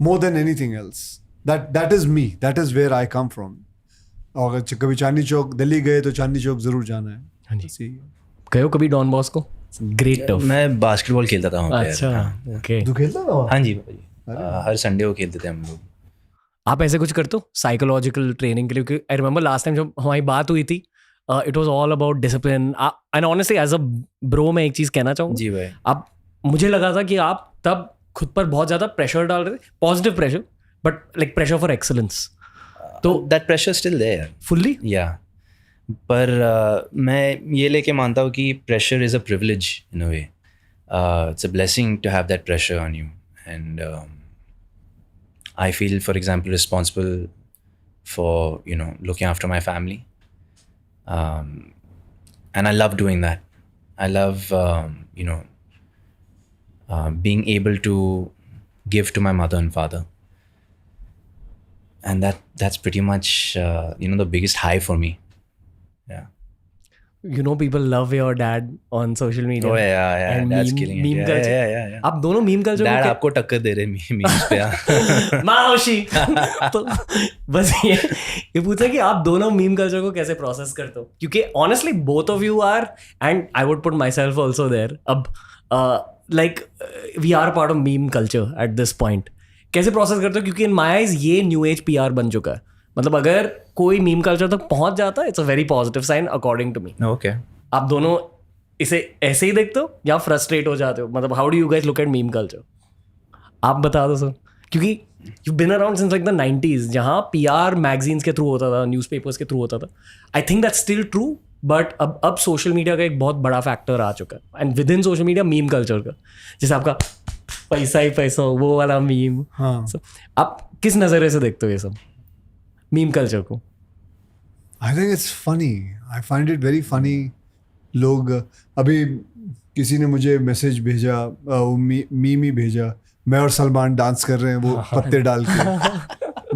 [SPEAKER 3] more than anything else. That is me. That is where I come from. और कभी चांदनी चौक दिल्ली गए तो चांदनी चौक जरूर जाना है.
[SPEAKER 1] हाँ जी. गए हो कभी डॉन बॉस्को? Great tough.
[SPEAKER 2] मैं बास्केटबॉल खेलता था वहाँ पे.
[SPEAKER 1] अच्छा. ओके.
[SPEAKER 3] तू खेलता था?
[SPEAKER 2] हाँ जी भाई, हर संडे को खेलते थे हम लोग.
[SPEAKER 1] आप ऐसे कुछ करते हो साइकोलॉजिकल ट्रेनिंग के लिए? क्योंकि आई रिमेंबर लास्ट टाइम जब हमारी बात हुई थी, it was all about discipline. And honestly as a bro मैं एक चीज़ कहना चाहूँगा.
[SPEAKER 2] जी भाई.
[SPEAKER 1] आप, मुझे लगा था कि आप तब खुद पर बहुत ज़्यादा प्रेशर डाल रहे थे, positive pressure, but like pressure for excellence. तो
[SPEAKER 2] that pressure still there
[SPEAKER 1] fully.
[SPEAKER 2] Yeah, पर मैं ये लेके मानता हूँ कि pressure is a privilege in a way. It's a blessing to have that pressure on you. And I feel, for example, responsible for, looking after my family. And I love doing that. I love, being able to give to my mother and father. And that's pretty much, the biggest high for me. Yeah.
[SPEAKER 1] you know people love your dad on social media.
[SPEAKER 2] Oh yeah,
[SPEAKER 1] And
[SPEAKER 2] that's
[SPEAKER 1] meme-
[SPEAKER 2] killing it.
[SPEAKER 1] meme
[SPEAKER 2] Yeah,
[SPEAKER 1] culture.
[SPEAKER 2] yeah.
[SPEAKER 1] आप दोनों meme culture
[SPEAKER 2] Dad आपको टक्कर दे रहे memes पे हाँ.
[SPEAKER 1] माओशी तो बस ये पूछा कि आप दोनों मीम कल्चर को कैसे प्रोसेस करते हो, क्योंकि honestly both of you are, and I would put myself also there, अब like we are part of meme culture at this point. कैसे प्रोसेस करते हो, क्योंकि इन माई आइज ये न्यू एज PR बन चुका है. मतलब अगर कोई मीम कल्चर तक पहुंच जाता है, it's a very positive sign according to me.
[SPEAKER 2] Okay.
[SPEAKER 1] आप दोनों इसे ऐसे ही देखते हो या फ्रस्ट्रेट हो जाते हो? मतलब how do you guys look at meme culture? आप बता दो सर, क्योंकि you been around since like the 90s, जहाँ PR मैगजीन्स के थ्रू होता था, न्यूज़पेपर्स के थ्रू होता था. I think that's still true, but अब सोशल मीडिया का एक बहुत बड़ा फैक्टर आ चुका है, and with in social media meme culture का, जैसे आपका पैसा ही पैसा हो, वो वाला मीम.
[SPEAKER 3] हाँ.
[SPEAKER 1] So, आप किस नज़रिए से देखते हो ये सब मीम कल्चर को?
[SPEAKER 3] I think it's funny. I find it very funny. लोग अभी किसी ने मुझे मैसेज भेजा, मीम ही भेजा, मैं और सलमान डांस कर रहे हैं वो पत्ते डाल के.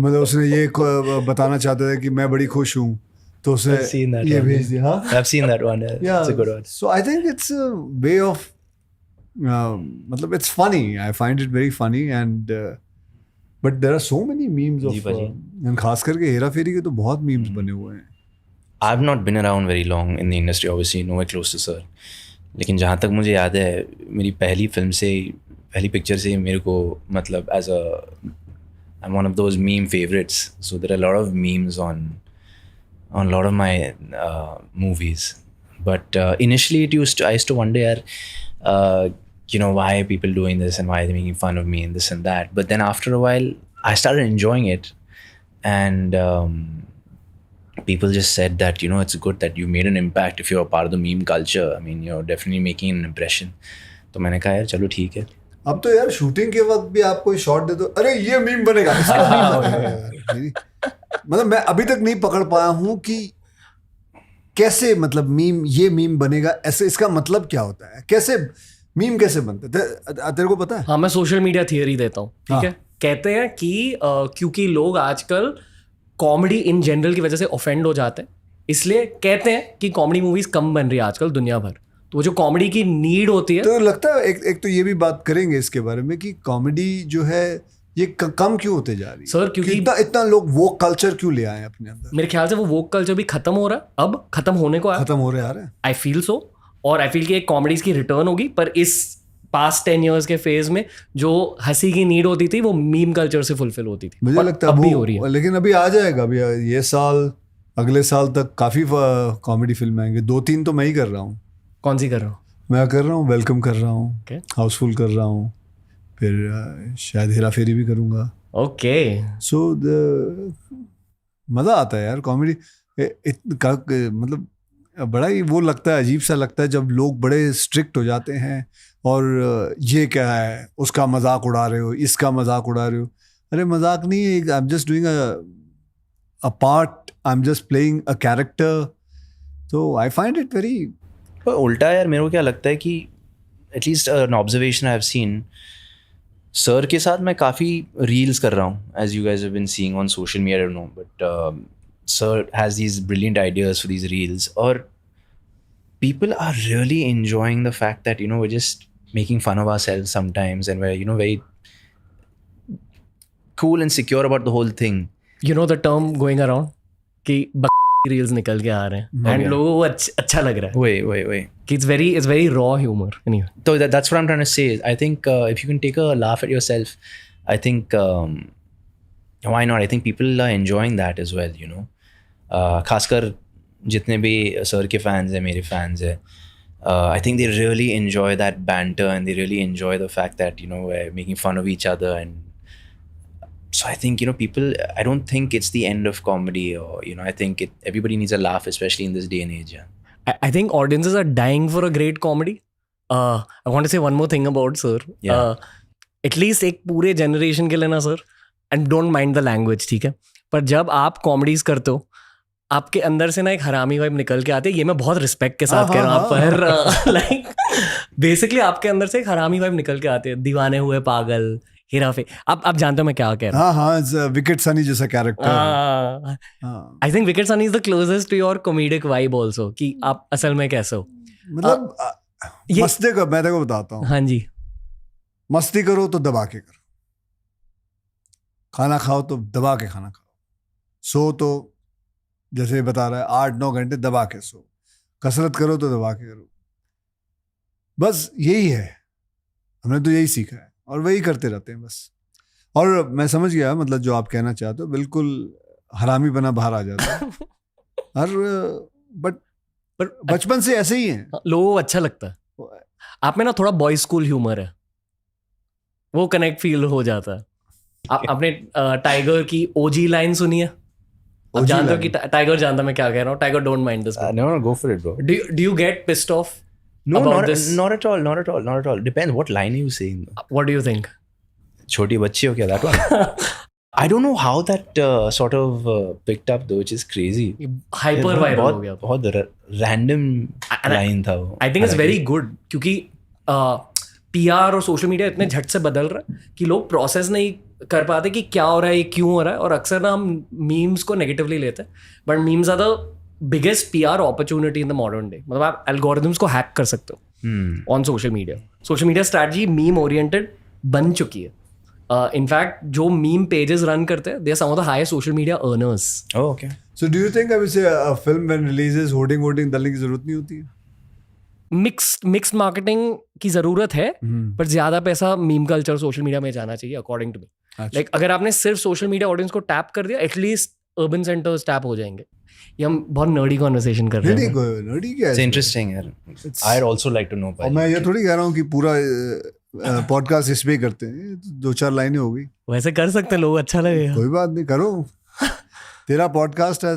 [SPEAKER 3] मतलब उसने ये बताना चाहता था कि मैं बड़ी खुश हूँ, तो
[SPEAKER 2] I've seen
[SPEAKER 3] उसने
[SPEAKER 2] that
[SPEAKER 3] ये
[SPEAKER 2] one.
[SPEAKER 3] भेज दिया. हाँ.
[SPEAKER 2] I've seen that one. Yeah. It's a good one.
[SPEAKER 3] So I think it's a way of मतलब it's funny. I find it very funny, and but there are so many memes
[SPEAKER 2] ji
[SPEAKER 3] of
[SPEAKER 2] भाजी.
[SPEAKER 3] and खास करके हेरा फेरी के तो बहुत memes बने हुए हैं.
[SPEAKER 2] I've not been around very long in the industry, obviously, nowhere close to sir. लेकिन जहाँ तक मुझे याद है, मेरी पहली पिक्चर से मेरे को मतलब I'm one of those meme favorites. So there are a lot of memes on a lot of my movies. But initially I used to wonder, why are people doing this and why are they making fun of me and this and that. But then after a while, I started enjoying it. And people just said that, it's good that you made an impact if you're a part of the meme culture. I mean, you're definitely making an impression. तो मैंने कहा यार चलो ठीक है.
[SPEAKER 3] अब तो यार शूटिंग के वक्त भी आप कोई शॉट दे दो, अरे ये मीम बनेगा, इसका मीम बनेगा यार. मतलब मैं अभी तक नहीं पकड़ पाया हूँ कि कैसे, मतलब ये मीम बनेगा, ऐसे इसका मतलब क्या होता है, कैसे मीम कैसे बनते हैं, तेरे को पता है?
[SPEAKER 1] हाँ, मैं सोशल मीडिया थियरी देता हूँ, ठीक है. कहते हैं कि क्योंकि लोग आजकल कॉमेडी इन जनरल की वजह से ऑफेंड हो जाते हैं, इसलिए कहते हैं कि कॉमेडी मूवीज कम बन रही है आजकल दुनिया भर. तो वो जो कॉमेडी की नीड होती है,
[SPEAKER 3] तो लगता है एक तो ये भी बात करेंगे इसके बारे में कि कॉमेडी जो है ये कम क्यों होते जा रही है
[SPEAKER 1] सर, क्योंकि
[SPEAKER 3] इतना लोग वो कल्चर क्यों ले आए अपने अंदर?
[SPEAKER 1] मेरे ख्याल से वो वोक कल्चर भी खत्म हो रहा है, अब खत्म होने को
[SPEAKER 3] खत्म हो रहे आ रहे हैं.
[SPEAKER 1] I feel so. और आई फील कि एक कॉमेडीज की रिटर्न होगी, पर इस पास्ट 10 years के फेज में जो हंसी की नीड होती थी वो मीम कल्चर से फुलफिल होती थी.
[SPEAKER 3] मुझे लगता है
[SPEAKER 1] अब भी हो रही है.
[SPEAKER 3] लेकिन अभी आ जाएगा, अभी ये साल अगले साल तक काफी कॉमेडी फिल्म आएंगे. 2-3 तो मैं ही कर रहा हूँ.
[SPEAKER 1] कौन सी कर रहा हूँ?
[SPEAKER 3] मैं कर रहा हूँ, वेलकम कर रहा हूँ, हाउसफुल कर रहा हूँ, फिर शायद हेरा फेरी भी करूँगा.
[SPEAKER 1] ओके.
[SPEAKER 3] सो मज़ा आता है यार कॉमेडी. मतलब बड़ा ही वो लगता है, अजीब सा लगता है जब लोग बड़े स्ट्रिक्ट हो जाते हैं और ये क्या है, उसका मजाक उड़ा रहे हो, इसका मजाक उड़ा रहे हो. अरे मजाक नहीं है, I am just doing a part, I am just playing a character. तो आई फाइंड इट वेरी.
[SPEAKER 2] पर उल्टा यार मेरे को क्या लगता है कि at least an observation I have seen, sir के साथ मैं काफ़ी रील्स कर रहा हूँ, as you guys have been seeing on social media, I don't know, but sir has these brilliant ideas for these reels, और people are really enjoying the fact that we're just making fun of ourselves sometimes, and we're very cool and secure about the whole thing.
[SPEAKER 1] You know the term going around कि reels निकल के आ रहे हैं and लोगों को अच्छा लग रहा है.
[SPEAKER 2] Wait.
[SPEAKER 1] कि it's very raw humor anyway.
[SPEAKER 2] So that's what I'm trying to say. I think if you can take a laugh at yourself, I think why not? I think people are enjoying that as well, खासकर जितने भी sir के fans हैं, मेरे fans हैं, I think they really enjoy that banter and they really enjoy the fact that we're making fun of each other. And so I think people, I don't think it's the end of comedy, or I think everybody needs a laugh, especially in this day and age.
[SPEAKER 1] I think audiences are dying for a great comedy. I want to say one more thing about sir. At least एक पूरे generation के लिए ना sir, and don't mind the language, ठीक है, पर जब आप कॉमेडीज करते हो आपके अंदर से ना एक हरामी वाइब निकल के आते है. ये मैं बहुत रिस्पेक्ट के साथ कह रहा हूँ, पर लाइक बेसिकली आपके अंदर से एक हरामी वाइब निकल के आते हैं. दीवाने हुए पागल, हेरा फेरी, आप जानते हो मैं क्या कह रहा हूँ.
[SPEAKER 3] हाँ विकेट सनी जैसा character.
[SPEAKER 1] I think wicket Sunny is the closest to your comedic vibe also, कि आप असल में कैसे हो.
[SPEAKER 3] मतलब मस्ती कर, मैं तेरे को बताता हूँ.
[SPEAKER 1] हाँ जी.
[SPEAKER 3] मस्ती करो तो दबा के करो, खाना खाओ तो दबा के खाना खाओ, सो तो जैसे बता रहा है 8-9 घंटे दबा के सो, कसरत करो तो दबा के करो. बस यही है, हमने तो यही सीखा है और वही करते रहते हैं बस. और मैं समझ गया मतलब जो आप कहना चाहते हो, बिल्कुल हरामी बना बाहर आ जाता है. और बट बचपन से ऐसे ही है,
[SPEAKER 1] लोगों को अच्छा लगता है. आप में ना थोड़ा बॉय स्कूल ह्यूमर है, वो कनेक्ट फील हो जाता है. आपने टाइगर की ओजी लाइन सुनी है? आप जानते हो कि टाइगर जानता मैं क्या कह रहा हूँ. Tiger don't mind this.
[SPEAKER 2] No, go for it, bro.
[SPEAKER 1] Do you get pissed off
[SPEAKER 2] No,
[SPEAKER 1] about this?
[SPEAKER 2] not at all. Depends what line are you saying.
[SPEAKER 1] What do you think?
[SPEAKER 2] छोटी बच्ची हो क्या, that one? I don't know how that sort of picked up though, which is crazy.
[SPEAKER 1] Hyper viral हो गया.
[SPEAKER 2] बहुत random line था वो.
[SPEAKER 1] I think it's very good क्योंकि PR और सोशल मीडिया इतने झट से बदल रहा है कि लोग प्रोसेस नहीं कर पाते कि क्या हो रहा है, ये क्यों हो रहा है. और अक्सर ना हम मीम्स को नेगेटिवली लेते हैं, but memes are the biggest PR opportunity in the modern day. मतलब आप एल्गोरिथम्स को हैक कर सकते हो on social media. Social media strategy meme oriented बन चुकी है. इनफैक्ट जो मीम पेजेस रन करते हैं, they are some of the highest social media earners.
[SPEAKER 2] Oh, okay.
[SPEAKER 3] So do you think अभी से फिल्म व्हेन रिलीजेस होर्डिंग डालने की जरूरत नहीं होती है?
[SPEAKER 1] मिक्स्ड मार्केटिंग की जरूरत है, पर ज्यादा पैसा मीम कल्चर सोशल मीडिया में जाना चाहिए अकॉर्डिंग टू मी. लाइक अगर आपने सिर्फ सोशल मीडिया ऑडियंस को टैप कर दिया, एटलीस्ट अर्बन सेंटर्स टैप हो जाएंगे. ये हम बहुत नर्डी कन्वर्सेशन कर रहे हैं.
[SPEAKER 3] नर्डी क्या है?
[SPEAKER 2] It's interesting, यार. I'd also like to know.
[SPEAKER 3] और मैं ये थोड़ी कह रहा हूँ कि पूरा पॉडकास्ट इस पे करते हैं. 2-4 लाइनें हो गई.
[SPEAKER 1] वैसे कर सकते हैं लोग, अच्छा लगेगा.
[SPEAKER 3] कोई बात नहीं, करो. तेरा पॉडकास्ट है.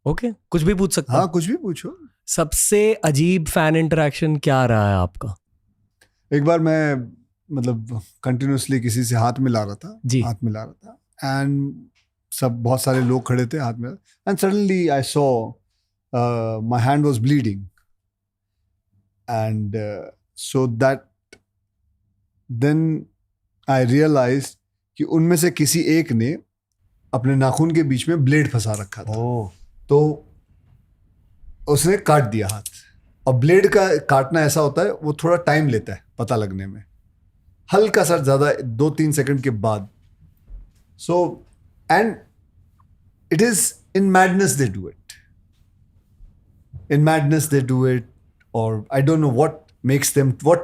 [SPEAKER 1] ओके, कुछ भी पूछ सकते.
[SPEAKER 3] हाँ, कुछ भी पूछो.
[SPEAKER 1] सबसे अजीब फैन इंटरेक्शन क्या रहा है आपका?
[SPEAKER 3] एक बार मैं मतलब कंटिन्यूसली किसी से हाथ मिला रहा था
[SPEAKER 1] जी.
[SPEAKER 3] हाथ मिला रहा था एंड सब बहुत सारे लोग खड़े थे हाथ में, and suddenly I saw my hand was bleeding and so that then I realised कि उनमें से किसी एक ने अपने नाखून के बीच में ब्लेड फंसा रखा था. तो उसने काट दिया हाथ. और ब्लेड का काटना ऐसा होता है, वो थोड़ा टाइम लेता है पता लगने में, हल्का सा ज़्यादा 2-3 सेकंड के बाद. So and it is in madness they do it, और I don't know what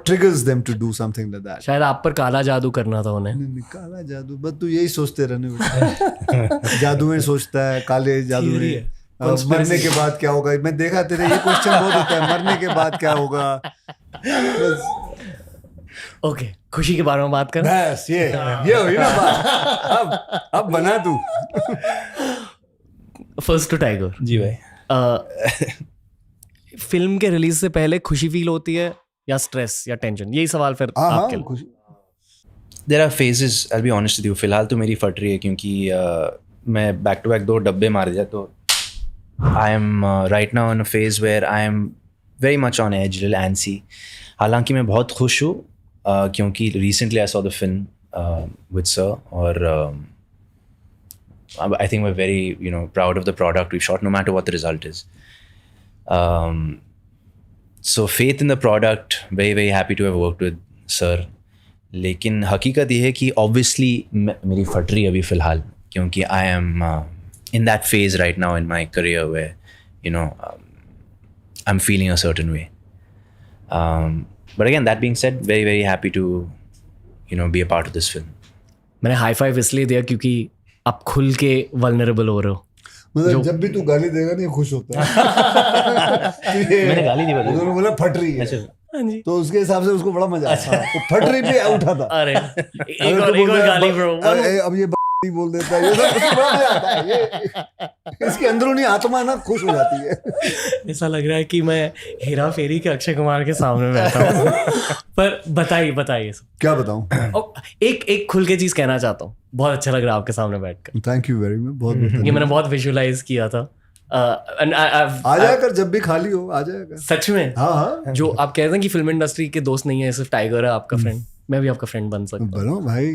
[SPEAKER 3] triggers them to do something like that.
[SPEAKER 1] शायद आप पर काला जादू करना था उन्हें.
[SPEAKER 3] नहीं, काला जादू बस तू यही सोचते रहने. जादू में सोचता है, काले जादू में मरने के बाद क्या होगा. मैं देखा तेरे ये क्वेश्चन बहुत होता है, मरने के बाद क्या होगा.
[SPEAKER 1] ओके, खुशी के बारे में बात कर.
[SPEAKER 3] बस ये हुई ना बात. अब बना तू.
[SPEAKER 1] First to tiger.
[SPEAKER 2] जी भाई.
[SPEAKER 1] फिल्म के रिलीज से पहले खुशी फील होती है या स्ट्रेस या टेंशन? यही सवाल फिर आपके लिए.
[SPEAKER 2] There are phases, I'll be honest with you. फिलहाल तो मेरी फट रही है क्योंकि मैं बैक टू बैक 2 डब्बे मार दिया. तो I am right now in a phase where I am very much on edge, little antsy. हालांकि मैं बहुत खुश हूँ क्योंकि recently I saw the film with Sir, और I think we're very proud of the product we've shot, no matter what the result is. So faith in the product, very very happy to have worked with Sir. लेकिन हकीकत ये है कि obviously मेरी फट रही है अभी फ़िलहाल क्योंकि I am in that phase right now in my career where I'm feeling a certain way. But again, that being said, very very happy to be a part of this film.
[SPEAKER 1] मैंने high five इसलिए दिया क्योंकि आप खुल के vulnerable हो रहे हो.
[SPEAKER 3] मतलब जब भी तू गाली देगा नहीं खुश होता है.
[SPEAKER 2] मैंने गाली नहीं बोली.
[SPEAKER 3] उन्होंने बोला फट रही है, तो उसके हिसाब से उसको बड़ा मजा आता है. तो फट रही पे उठा था.
[SPEAKER 1] अरे एक और गाली ब्रो.
[SPEAKER 3] अब ये बोल देता है, ये सब बड़ा मजा आता है. ये इसकी अंदरूनी आत्मा ना खुश हो जाती है.
[SPEAKER 1] ऐसा लग रहा है कि मैं हेरा फेरी के अक्षय कुमार के सामने बैठा हूँ. पर बताइए
[SPEAKER 3] क्या बताऊं.
[SPEAKER 1] एक खुल के चीज कहना चाहता हूँ. बहुत अच्छा लग रहा है आपके सामने बैठकर.
[SPEAKER 3] Thank you very much. बहुत
[SPEAKER 1] ये मैंने बहुत विजुअलाइज किया था.
[SPEAKER 3] आ जाया कर जब भी खाली हो, आ जाया कर.
[SPEAKER 1] सच में.
[SPEAKER 3] हाँ.
[SPEAKER 1] जो आप कहते हैं कि फिल्म इंडस्ट्री के दोस्त नहीं है, सिर्फ टाइगर है आपका फ्रेंड. मैं भी आपका फ्रेंड बन सकता हूँ.
[SPEAKER 3] बनो भाई.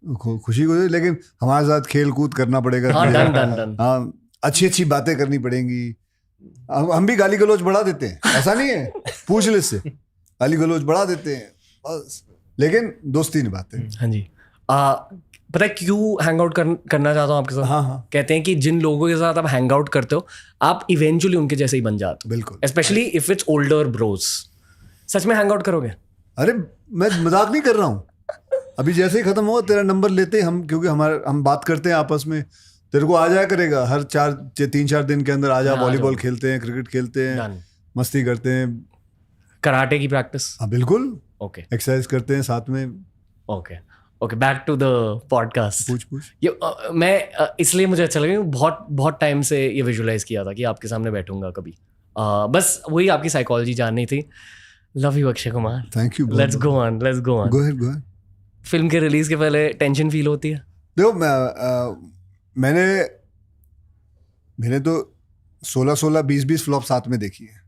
[SPEAKER 3] खुशी को, लेकिन हमारे साथ खेल कूद करना पड़ेगा।
[SPEAKER 1] हाँ, डन।
[SPEAKER 3] हाँ, अच्छी बातें करनी पड़ेंगी। हम भी गाली गलौज बढ़ा देते हैं, ऐसा नहीं है, पूछ ले से गाली गलौज बढ़ा देते हैं बस, लेकिन दोस्ती निभाते हैं।
[SPEAKER 1] हाँ जी। पता है क्यों हैंग आउट करना चाहता हूँ आपके साथ?
[SPEAKER 3] हाँ,
[SPEAKER 1] कहते हैं कि जिन लोगों के साथ आप हैंग आउट करते हो आप इवेंचुअली उनके जैसे ही बन जाते हो।
[SPEAKER 3] बिल्कुल।
[SPEAKER 1] Specially if it's older bros. सच में हैंग आउट करोगे?
[SPEAKER 3] अरे मैं मजाक नहीं कर रहा हूँ। अभी जैसे ही खत्म हुआ तेरा नंबर लेते हम, क्योंकि हम बात करते हैं आपस में, तेरे को आ जाया करेगा हर 3-4 दिन के अंदर आ जा, वॉलीबॉल खेलते हैं, क्रिकेट खेलते हैं, मस्ती करते हैं,
[SPEAKER 1] कराटे की प्रैक्टिस।
[SPEAKER 3] हाँ बिल्कुल,
[SPEAKER 1] ओके,
[SPEAKER 3] एक्सरसाइज करते हैं साथ में।
[SPEAKER 1] Okay, back to the podcast.
[SPEAKER 3] पूछ।
[SPEAKER 1] ये मैं इसलिए मुझे अच्छा लगा, बहुत टाइम से ये विजुअलाइज किया था कि आपके सामने बैठूंगा कभी। बस वही आपकी साइकोलॉजी जाननी थी। Love you Akshay Kumar.
[SPEAKER 3] Thank you.
[SPEAKER 1] Let's go on.
[SPEAKER 3] Go ahead.
[SPEAKER 1] Film के रिलीज के पहले टेंशन फील होती है?
[SPEAKER 3] देखो, मैंने तो 16 20 फ्लॉप साथ में देखी है,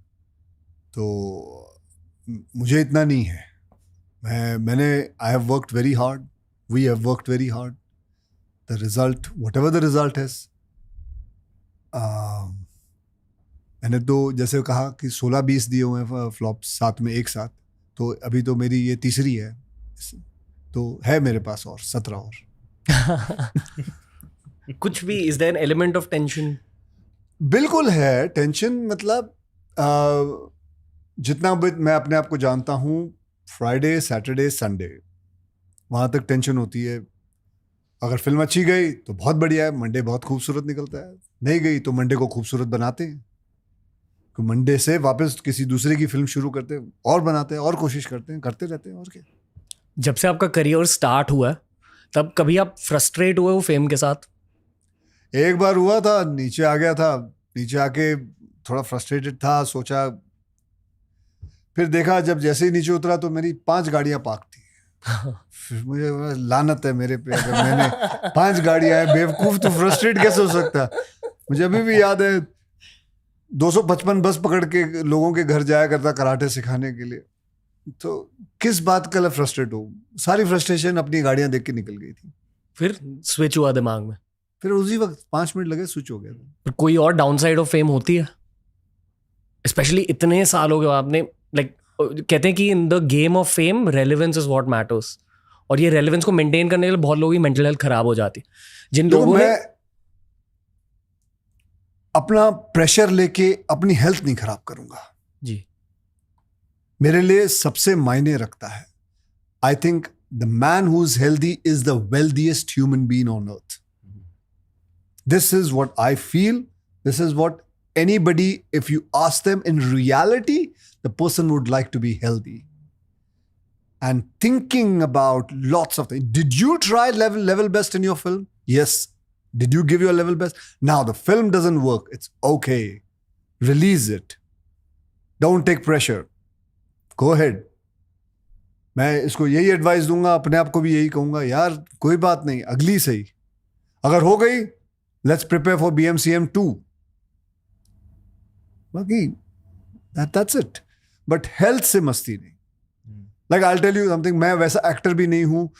[SPEAKER 3] तो मुझे इतना नहीं है। मैंने I have worked very hard, we have worked very hard, the result whatever the result has, मैंने तो जैसे कहा कि 16-20 दिए हुए हैं फ्लॉप साथ में एक साथ, तो अभी तो मेरी ये तीसरी है, तो है मेरे पास और 17 और।
[SPEAKER 1] कुछ भी is there an element of tension?
[SPEAKER 3] बिल्कुल है टेंशन, मतलब जितना मैं अपने आप को जानता हूँ, फ्राइडे सैटरडे संडे वहाँ तक टेंशन होती है। अगर फिल्म अच्छी गई तो बहुत बढ़िया है, मंडे बहुत खूबसूरत निकलता है, नहीं गई तो मंडे को खूबसूरत बनाते हैं, तो मंडे से वापस किसी दूसरे की फिल्म शुरू करते हैं और बनाते हैं और कोशिश करते हैं, करते रहते हैं, और क्या।
[SPEAKER 1] जब से आपका करियर स्टार्ट हुआ तब कभी आप फ्रस्ट्रेट हुए हो फेम के साथ?
[SPEAKER 3] एक बार हुआ था, नीचे आ गया था, नीचे आके थोड़ा फ्रस्ट्रेटेड था, सोचा, फिर देखा जब जैसे ही नीचे उतरा तो मेरी 5 गाड़ियां पार्क थी। फिर मुझे लानत है मेरे पे, अगर मैंने 5 गाड़ियां हैं, बेवकूफ, तो फ्रस्ट्रेट कैसे हो सकता है। मुझे अभी भी याद है 255 बस पकड़ के लोगों के घर जाया करता कराटे सिखाने के लिए, तो किस बात का फ्रस्ट्रेट हो, सारी फ्रस्ट्रेशन अपनी गाड़ियां देख के निकल गई थी।
[SPEAKER 1] फिर स्विच हुआ दिमाग में?
[SPEAKER 3] फिर उसी वक्त 5 मिनट लगे, स्विच हो गया था।
[SPEAKER 1] पर कोई और डाउन साइड ऑफ फेम होती है, स्पेशली इतने सालों के बाद आपने, लाइक कहते हैं कि in the game of fame relevance is what matters, और ये रेलेवेंस को मेंटेन करने के लिए बहुत लोगों की मेंटल हेल्थ खराब हो जाती है। जिन लोगों ने
[SPEAKER 3] अपना प्रेशर लेके अपनी हेल्थ नहीं खराब करूंगा
[SPEAKER 1] जी,
[SPEAKER 3] मेरे लिए सबसे मायने रखता है। I think the man who is healthy is the wealthiest human being on earth. This is what I feel, this is what anybody, if you ask them, in reality the person would like to be healthy and thinking about lots of things. Did you try level best in your film? Yes. Did you give your level best? Now the film doesn't work, it's okay, release it, don't take pressure, go ahead. मैं इसको यही advice दूंगा, अपने आप को भी यही कहूंगा, यार कोई बात नहीं, अगली सही, अगर हो गई let's prepare for BMCM 2, बाकी that's it. But health से मस्ती नहीं. Like I'll tell you something, मैं वैसा एक्टर भी नहीं हूँ,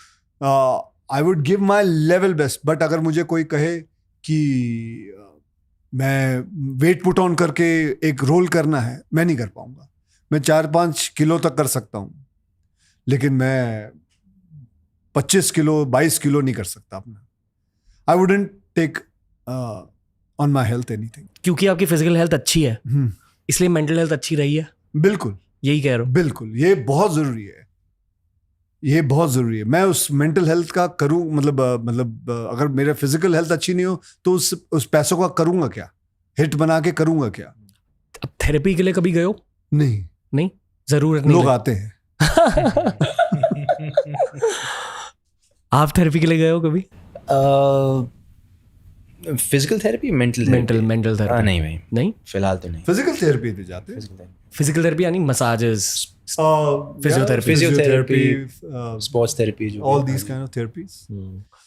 [SPEAKER 3] I would give my level best, but अगर मुझे कोई कहे कि मैं वेट पुट ऑन करके एक रोल करना है, मैं नहीं कर पाऊंगा। मैं 4-5 किलो तक कर सकता हूँ, लेकिन मैं 25 किलो 22 किलो नहीं कर सकता अपना। I wouldn't take on my health anything.
[SPEAKER 1] क्योंकि आपकी फिजिकल हेल्थ अच्छी है, इसलिए मेंटल हेल्थ अच्छी रही है।
[SPEAKER 3] बिल्कुल,
[SPEAKER 1] यही कह रहा हूँ।
[SPEAKER 3] बिल्कुल, ये बहुत जरूरी है, ये बहुत जरूरी है। मैं उस मेंटल हेल्थ का करूँ, मतलब अगर मेरा फिजिकल हेल्थ अच्छी नहीं हो तो उस पैसों का करूंगा क्या, हिट बना के करूंगा क्या।
[SPEAKER 1] अब थेरेपी के लिए कभी गए हो? नहीं, जरूरत नहीं,
[SPEAKER 3] लोग आते हैं।
[SPEAKER 1] आप थेरेपी के लिए गए हो कभी?
[SPEAKER 2] Physical therapy, mental
[SPEAKER 1] therapy?
[SPEAKER 2] नहीं भाई,
[SPEAKER 1] नहीं,
[SPEAKER 2] फिलहाल तो नहीं।
[SPEAKER 3] फिजिकल थेरेपी पे जाते हैं।
[SPEAKER 1] फिजिकल थेरेपी यानी massages,
[SPEAKER 2] physiotherapy, sports therapy,
[SPEAKER 3] all these kind of therapies.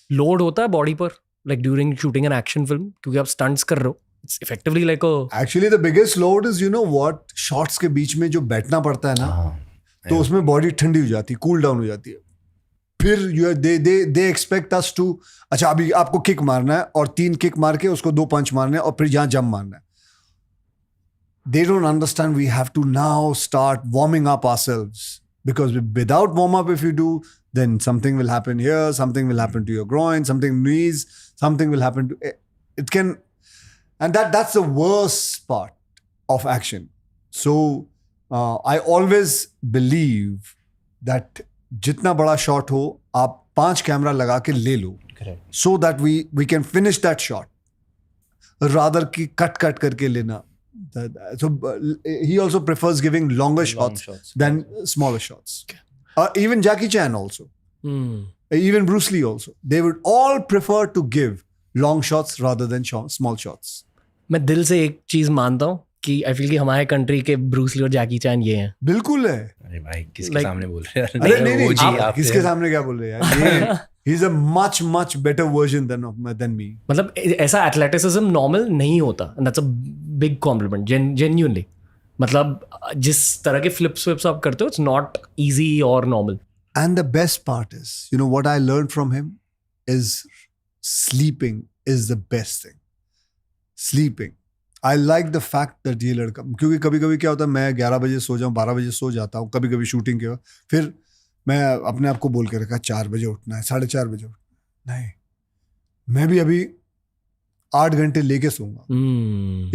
[SPEAKER 1] Load होता है बॉडी पर, like during shooting an action film, क्योंकि आप स्टंट्स कर रहे हो, it's effectively like
[SPEAKER 3] actually the biggest load is, you know what, shots के बीच में जो बैठना पड़ता है ना, तो उसमें बॉडी ठंडी हो जाती है, कूल डाउन हो जाती है, फिर दे एक्सपेक्ट अस टू, अच्छा अभी आपको किक मारना है और 3 किक मार के उसको 2 पंच मारने हैं और फिर यहाँ जंप मारना है. They don't understand we have to now start warming up ourselves, because without warm up, if you do, then something will happen here, something will happen to your groin, something knees, something will happen to it can, and that's the worst part of action. So I always believe that जितना बड़ा shot हो आप 5 camera लगा के ले लो, so that we can finish that shot rather कि cut करके लेना. So he also prefers giving longer shots than smaller shots. Even Jackie Chan also, even Bruce Lee also, they would all prefer to give long shots rather than small shots.
[SPEAKER 1] मैं दिल से एक चीज मानता हूँ कि आई फील कि हमारे कंट्री के ब्रूस ली और जैकी चैन ये हैं.
[SPEAKER 3] बिल्कुल है.
[SPEAKER 2] अरे भाई किसके सामने बोल रहे हैं?
[SPEAKER 3] अरे नहीं
[SPEAKER 2] आप
[SPEAKER 3] किसके सामने क्या बोल रहे हैं यार? He's a much better version than me.
[SPEAKER 1] मतलब ऐसा एथलेटिसिज्म नॉर्मल नहीं होता, and that's a big compliment, genuinely. मतलब जिस तरह के फ्लिप्स आप करते हो, it's not easy or normal.
[SPEAKER 3] And the best part is, what I learned from him is sleeping is the best thing. Sleeping. I like the fact that ये लड़का, क्योंकि कभी क्या होता है, मैं 11 बजे सो जाऊँ, 12 बजे सो जाता हूँ, कभी शूटिंग के वक्त, फिर मैं अपने आप को बोल के रखा 4 बजे उठना है, 4:30 बजे उठना. नहीं, मैं भी अभी 8 घंटे लेके सोऊंगा,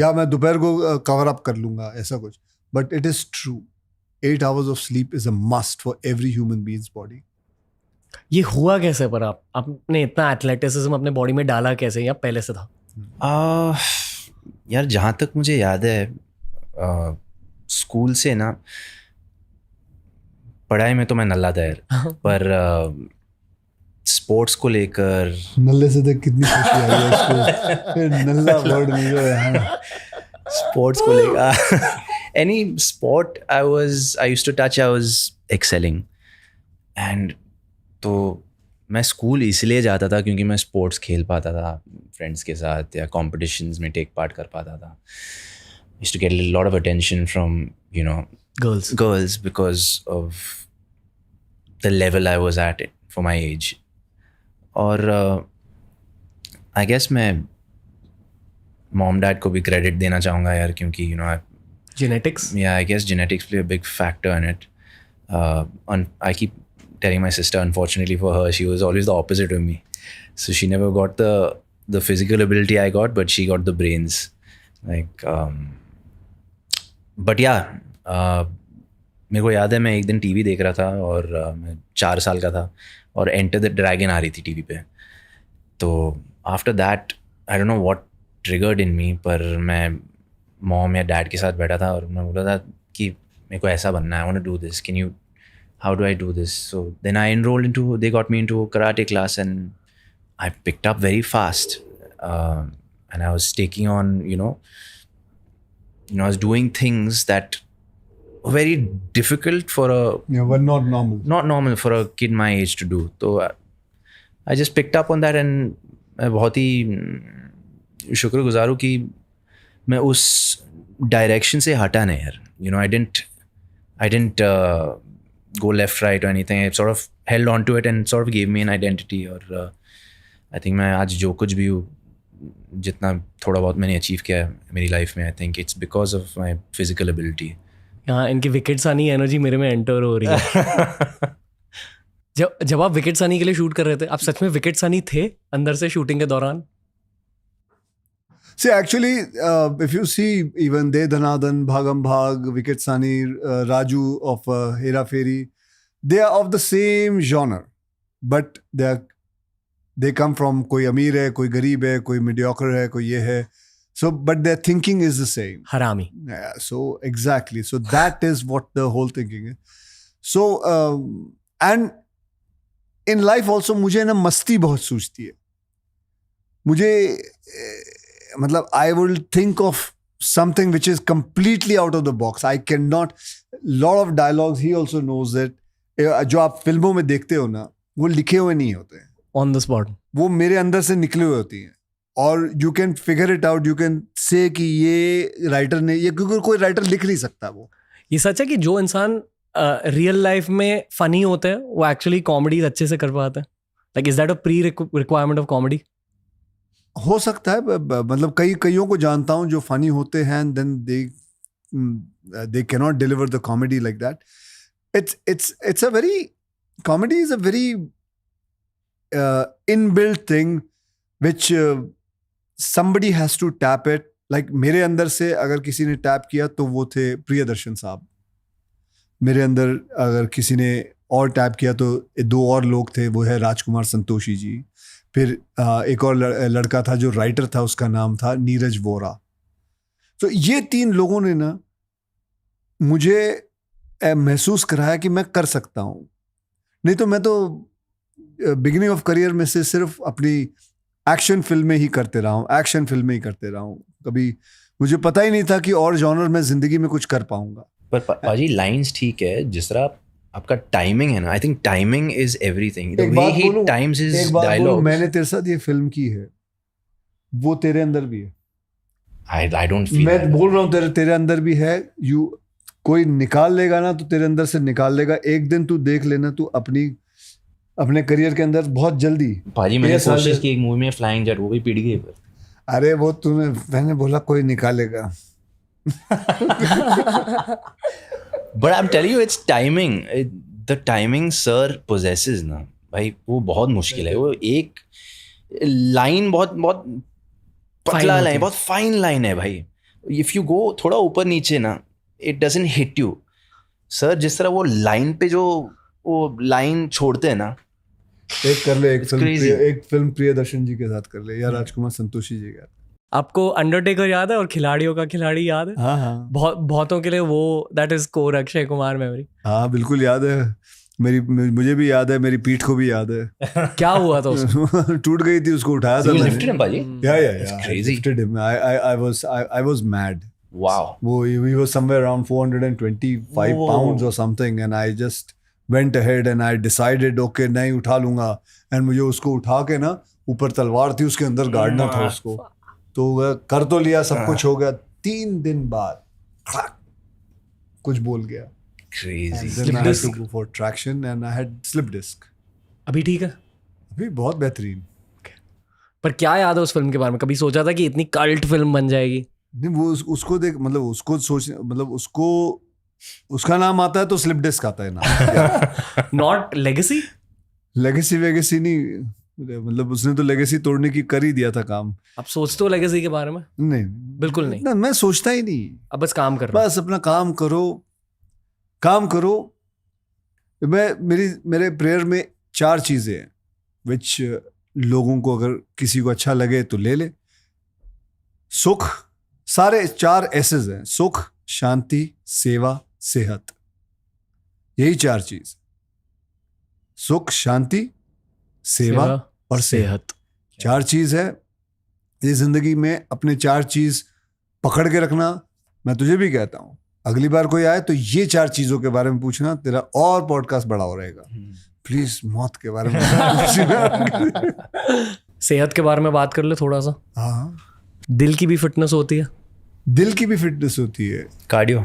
[SPEAKER 3] या मैं दोपहर को कवर अप कर लूंगा, ऐसा कुछ. But it is true, 8 hours of sleep is a must for every human being's body.
[SPEAKER 1] ये हुआ कैसे पर आपने इतना एथलेटिसिज्म अपने बॉडी में डाला कैसे, या पहले से था?
[SPEAKER 2] यार जहाँ तक मुझे याद है, स्कूल से ना, पढ़ाई में तो मैं नल्ला था यार, पर स्पोर्ट्स को लेकर
[SPEAKER 3] नल्ले से तक कितनी खुशी आई है इसको. नल्ला वर्ड मिल गया है.
[SPEAKER 2] स्पोर्ट्स को लेकर any sport I used to touch, I was excelling. And तो मैं स्कूल इसलिए जाता था क्योंकि मैं स्पोर्ट्स खेल पाता था फ्रेंड्स के साथ, या कॉम्पिटिशन्स में टेक पार्ट कर पाता था. Used to get a lot of attention from girls because of the level I was at it for my age. और I guess मैं mom dad को भी credit देना चाहूँगा यार, क्योंकि
[SPEAKER 1] Genetics?
[SPEAKER 2] Yeah, I guess genetics play a big factor in it. I keep telling my sister, unfortunately for her, she was always the opposite of me. So she never got the physical ability I got, but she got the brains. Like, but yeah, मेरे को याद है मैं एक दिन TV देख रहा था और मैं 4 साल का था और एंटर द ड्रैगन आ रही थी टीवी पे. तो after that I don't know what triggered in me, पर मैं मॉम या डैड के साथ बैठा था और मैं बोला था कि मेरे को ऐसा बनना है, I want to do this, can you, how do I do this. So then I enrolled into, they got me into karate class and I picked up very fast and I was taking on, I was doing things that were very difficult for
[SPEAKER 3] but not normal
[SPEAKER 2] for a kid my age to do. So I just picked up on that, and मैं बहुत ही शुक्रगुजार हूँ कि मैं उस direction से हटा नहीं यार. I didn't go left, right or anything. I sort of held on to it and sort of gave me an identity. और I think मैं आज जो कुछ भी हूँ, जितना थोड़ा बहुत मैंने अचीव किया है मेरी लाइफ में, I think it's because of my physical ability.
[SPEAKER 1] यहाँ इनकी विकेट सानी एनर्जी मेरे में एंटर हो रही है. जब आप विकेट सानी के लिए शूट कर रहे थे, आप सच में विकेट सानी थे अंदर से शूटिंग के दौरान?
[SPEAKER 3] See, actually, if you see even De Dhanadhan, Bhagam Bhag, Viket Sani, Raju of Hera Fairy, they are of the same genre, but they come from, कोई अमीर है, कोई गरीब है, कोई mediocre है, कोई ये है. So, but their thinking is the same.
[SPEAKER 1] हरामी.
[SPEAKER 3] Yeah, so exactly. So that is what the whole thinking is. So, and in life also मुझे ना मस्ती बहुत सूझती है. मुझे मतलब I will think of something which is completely out of the box. I cannot. Lot of dialogues, he also knows that. जो आप फिल्मों में देखते हो ना, वो लिखे हुए नहीं होते हैं.
[SPEAKER 1] On the spot.
[SPEAKER 3] वो मेरे अंदर से निकले हुए होती हैं. और you can figure it out, you can say कि ये राइटर ने, ये क्योंकि कोई राइटर लिख नहीं सकता वो.
[SPEAKER 1] ये सच है कि जो इंसान रियल लाइफ में फनी होते हैं वो एक्चुअली कॉमेडी अच्छे से कर पाते हैं? Like is that a pre requirement of comedy?
[SPEAKER 3] हो सकता है, मतलब कईयों को जानता हूँ जो फनी होते हैं, then they cannot deliver the comedy like that. It's a very, comedy is a very inbuilt thing which somebody has to tap it. Like मेरे अंदर से अगर किसी ने टैप किया तो वो थे प्रियदर्शन साहब. मेरे अंदर अगर किसी ने और टैप किया तो 2 और लोग थे, वो है राजकुमार संतोषी जी. फिर एक और लड़का था जो राइटर था, उसका नाम था नीरज वोरा. तो ये 3 लोगों ने ना मुझे महसूस कराया कि मैं कर सकता हूँ. नहीं तो मैं तो बिगिनिंग ऑफ करियर में से सिर्फ अपनी एक्शन फिल्में ही करते रहा हूँ. कभी मुझे पता ही नहीं था कि और जॉनर में जिंदगी में कुछ कर पाऊंगा.
[SPEAKER 2] पर पाजी लाइंस ठीक है, जिस तरह आपका टाइमिंग है ना, I think timing is everything. The way he times his dialogue.
[SPEAKER 3] मैंने तेरे साथ ये फिल्म की है, वो तेरे अंदर भी है.
[SPEAKER 2] आई डोंट फील,
[SPEAKER 3] मैं बोल रहा हूँ तेरे अंदर भी है. कोई निकाल लेगा ना तो तेरे अंदर से निकाल लेगा. एक दिन तू देख लेना, तू अपने करियर के अंदर बहुत जल्दी.
[SPEAKER 2] पाजी मैंने कोशिश की एक मूवी में फ्लाइंग जेट, वो भी पिट गई.
[SPEAKER 3] अरे वो मैंने बोला कोई निकालेगा.
[SPEAKER 2] But I'm telling you, it's timing. The timing sir possesses ना भाई, वो बहुत मुश्किल है. वो एक लाइन बहुत पतला लाइन, बहुत फाइन लाइन है भाई. If you go थोड़ा ऊपर नीचे ना, it doesn't hit you. Sir जिस तरह वो लाइन पे जो वो लाइन छोड़ते हैं ना,
[SPEAKER 3] एक फिल्म प्रियदर्शन जी के साथ कर ले या राजकुमार संतोषी जी का.
[SPEAKER 1] आपको अंडरटेकर याद है और खिलाड़ियों का खिलाड़ी याद है?
[SPEAKER 3] हाँ.
[SPEAKER 1] बहुतों के लिए वो that is core Akshay Kumar memory.
[SPEAKER 3] हाँ बिल्कुल याद है. मुझे भी याद है, मेरी पीठ को भी याद है.
[SPEAKER 1] क्या हुआ था उसको?
[SPEAKER 3] टूट गई थी, उसको उठाया था मैंने.
[SPEAKER 2] lifted him पाजी?
[SPEAKER 3] Yeah.
[SPEAKER 2] Crazy.
[SPEAKER 3] Lifted him. I was mad.
[SPEAKER 2] Wow.
[SPEAKER 3] We were somewhere around 425 pounds or something, and I just went ahead and I decided, okay, नहीं उठा लूंगा. And मुझे उसको उठा के ना, ऊपर तलवार थी, उसके अंदर गाड़ना था उसको. तो कर तो लिया, सब कुछ हो गया. 3 दिन बाद कुछ बोल गया.
[SPEAKER 2] Crazy.
[SPEAKER 3] And then I had to go for traction and I had slip disc.
[SPEAKER 1] अभी ठीक है?
[SPEAKER 3] अभी बहुत बेहतरीन.
[SPEAKER 1] पर क्या याद है उस फिल्म के बारे में? कभी सोचा था कि इतनी कल्ट फिल्म बन जाएगी?
[SPEAKER 3] नहीं, वो उसको देख, मतलब उसको सोच, मतलब उसका नाम आता है तो स्लिप डिस्क आता है ना.
[SPEAKER 1] नॉट लेगेसी
[SPEAKER 3] वेगेसी नहीं, मतलब उसने तो लेगेसी तोड़ने की कर ही दिया था काम.
[SPEAKER 1] आप सोचते हो लेगेसी के बारे में?
[SPEAKER 3] नहीं
[SPEAKER 1] बिल्कुल नहीं.
[SPEAKER 3] ना, मैं सोचता ही नहीं.
[SPEAKER 1] अब बस काम कर रहा हूं.
[SPEAKER 3] बस अपना काम करो. मेरे प्रेयर में 4 चीजें हैं विच लोगों को अगर किसी को अच्छा लगे तो ले. सुख, सारे 4 एसेस हैं. सुख, शांति, सेवा, सेहत. यही 4 चीज. सुख, शांति, सेवा और सेहत. 4 चीज है. ये जिंदगी में अपने 4 चीज पकड़ के रखना. मैं तुझे भी कहता हूं, अगली बार कोई आए तो ये 4 चीजों के बारे में पूछना, तेरा और पॉडकास्ट बड़ा हो रहेगा. प्लीज मौत के बारे में
[SPEAKER 1] सेहत के बारे में बात कर ले थोड़ा सा.
[SPEAKER 3] हाँ,
[SPEAKER 1] दिल की भी फिटनेस होती है.
[SPEAKER 3] दिल की भी फिटनेस होती है.
[SPEAKER 2] कार्डियो,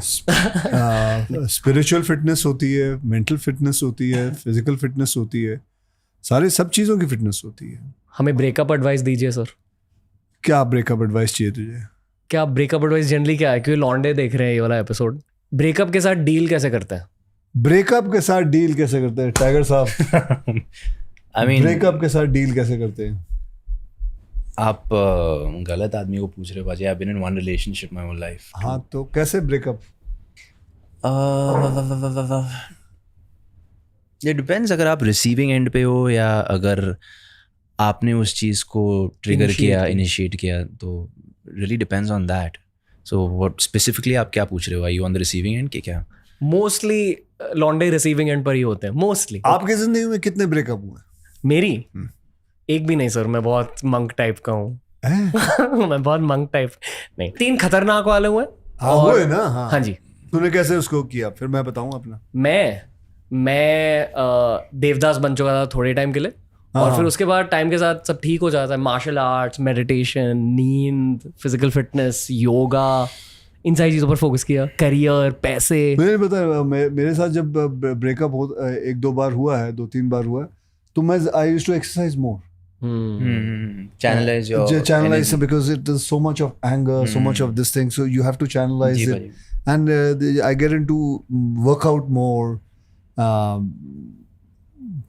[SPEAKER 3] स्पिरिचुअल फिटनेस होती है, मेंटल फिटनेस होती है, फिजिकल फिटनेस होती है. सब चीज़ों की फिटनेस होती है.
[SPEAKER 1] हमें ब्रेकअप एडवाइस दीजिए सर.
[SPEAKER 3] क्या ब्रेकअप एडवाइस चाहिए तुझे?
[SPEAKER 1] क्या ब्रेकअप एडवाइस जनरली क्या है? क्योंकि लॉन्डे देख रहे हैं ये वाला एपिसोड. ब्रेकअप के साथ डील कैसे करते हैं? टाइगर साहब,
[SPEAKER 2] आई मीन
[SPEAKER 3] ब्रेकअप के साथ डील कैसे करते हैं?
[SPEAKER 2] आप गलत आदमी को पूछ रहे हो बाजी. I been in one relationship my whole life.
[SPEAKER 3] हाँ, तो कैसे ब्रेकअप?
[SPEAKER 2] It depends. अगर आप रिसीविंग एंड पे हो या अगर आपने उस चीज़ को ट्रिगर किया, इनिशिएट किया, तो really depends on that. So what specifically आप क्या पूछ रहे हो? I you on the receiving end के क्या?
[SPEAKER 1] मोस्टली लॉन्डे रिसीविंग एंड पर ही होते हैं मोस्टली.
[SPEAKER 3] आपकी जिंदगी में कितने ब्रेकअप हुए?
[SPEAKER 1] मेरी एक भी नहीं सर. मैं बहुत मंक टाइप का हूँ. मैं बहुत मंक टाइप नहीं. 3 खतरनाक वाले हुए.
[SPEAKER 3] हाँ, हुए ना.
[SPEAKER 1] हाँ जी.
[SPEAKER 3] तूने कैसे उसको किया? फिर मैं बताऊँ अपना.
[SPEAKER 1] मैं देवदास बन चुका था थोड़े टाइम के लिए. और फिर उसके बाद टाइम के साथ सब ठीक हो जाता है. मार्शल आर्ट्स, मेडिटेशन, नींद, फिजिकल फिटनेस, योगा, इन सारी चीज़ों पर फोकस किया? करियर, पैसे?
[SPEAKER 3] मुझे नहीं पता, मेरे साथ जब ब्रेकअप हो 1-2 बार हुआ है, 2-3 बार हुआ है, तो मैं I used to exercise more.
[SPEAKER 2] Channelize your
[SPEAKER 3] Channelize
[SPEAKER 2] energy.
[SPEAKER 3] because it is so much of anger, so much of this thing, so you have to channelize
[SPEAKER 2] जी
[SPEAKER 3] it.
[SPEAKER 2] भाई.
[SPEAKER 3] And I get into workout more.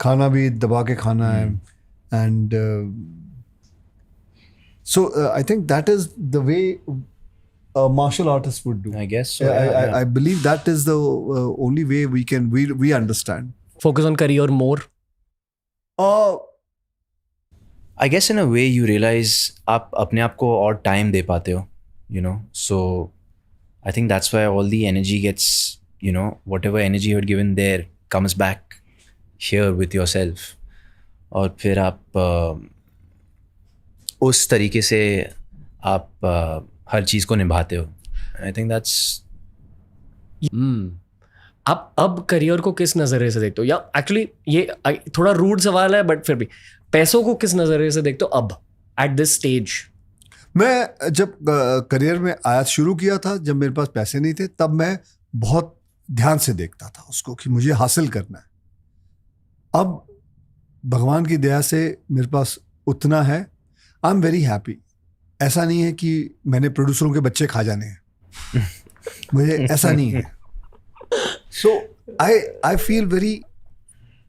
[SPEAKER 3] खाना भी दबा के खाना है. And so I think that is the way a martial artist would do.
[SPEAKER 2] I guess so.
[SPEAKER 3] I believe that is the only way we understand.
[SPEAKER 1] Focus on career more?
[SPEAKER 2] I guess in a way you realize आप अपने आप को और time दे पाते हो, you know. So I think that's why all the energy gets, you know, whatever energy you had given there comes back here with yourself. और फिर आप उस तरीके से आप हर चीज़ को निभाते हो. I think that's.
[SPEAKER 1] आप अब करियर को किस नज़रिए से देखते हो? या एक्चुअली ये थोड़ा रूड सवाल है, बट फिर भी पैसों को किस नज़रिए से देखते हो अब एट दिस स्टेज?
[SPEAKER 3] मैं जब करियर में आया शुरू किया था, जब मेरे पास पैसे नहीं थे, तब मैं बहुत ध्यान से देखता था उसको कि मुझे हासिल करना है. अब भगवान की दया से मेरे पास उतना है. I am very happy. ऐसा नहीं है कि मैंने प्रोड्यूसरों के बच्चे खा जाने हैं. मुझे ऐसा नहीं है. So I feel very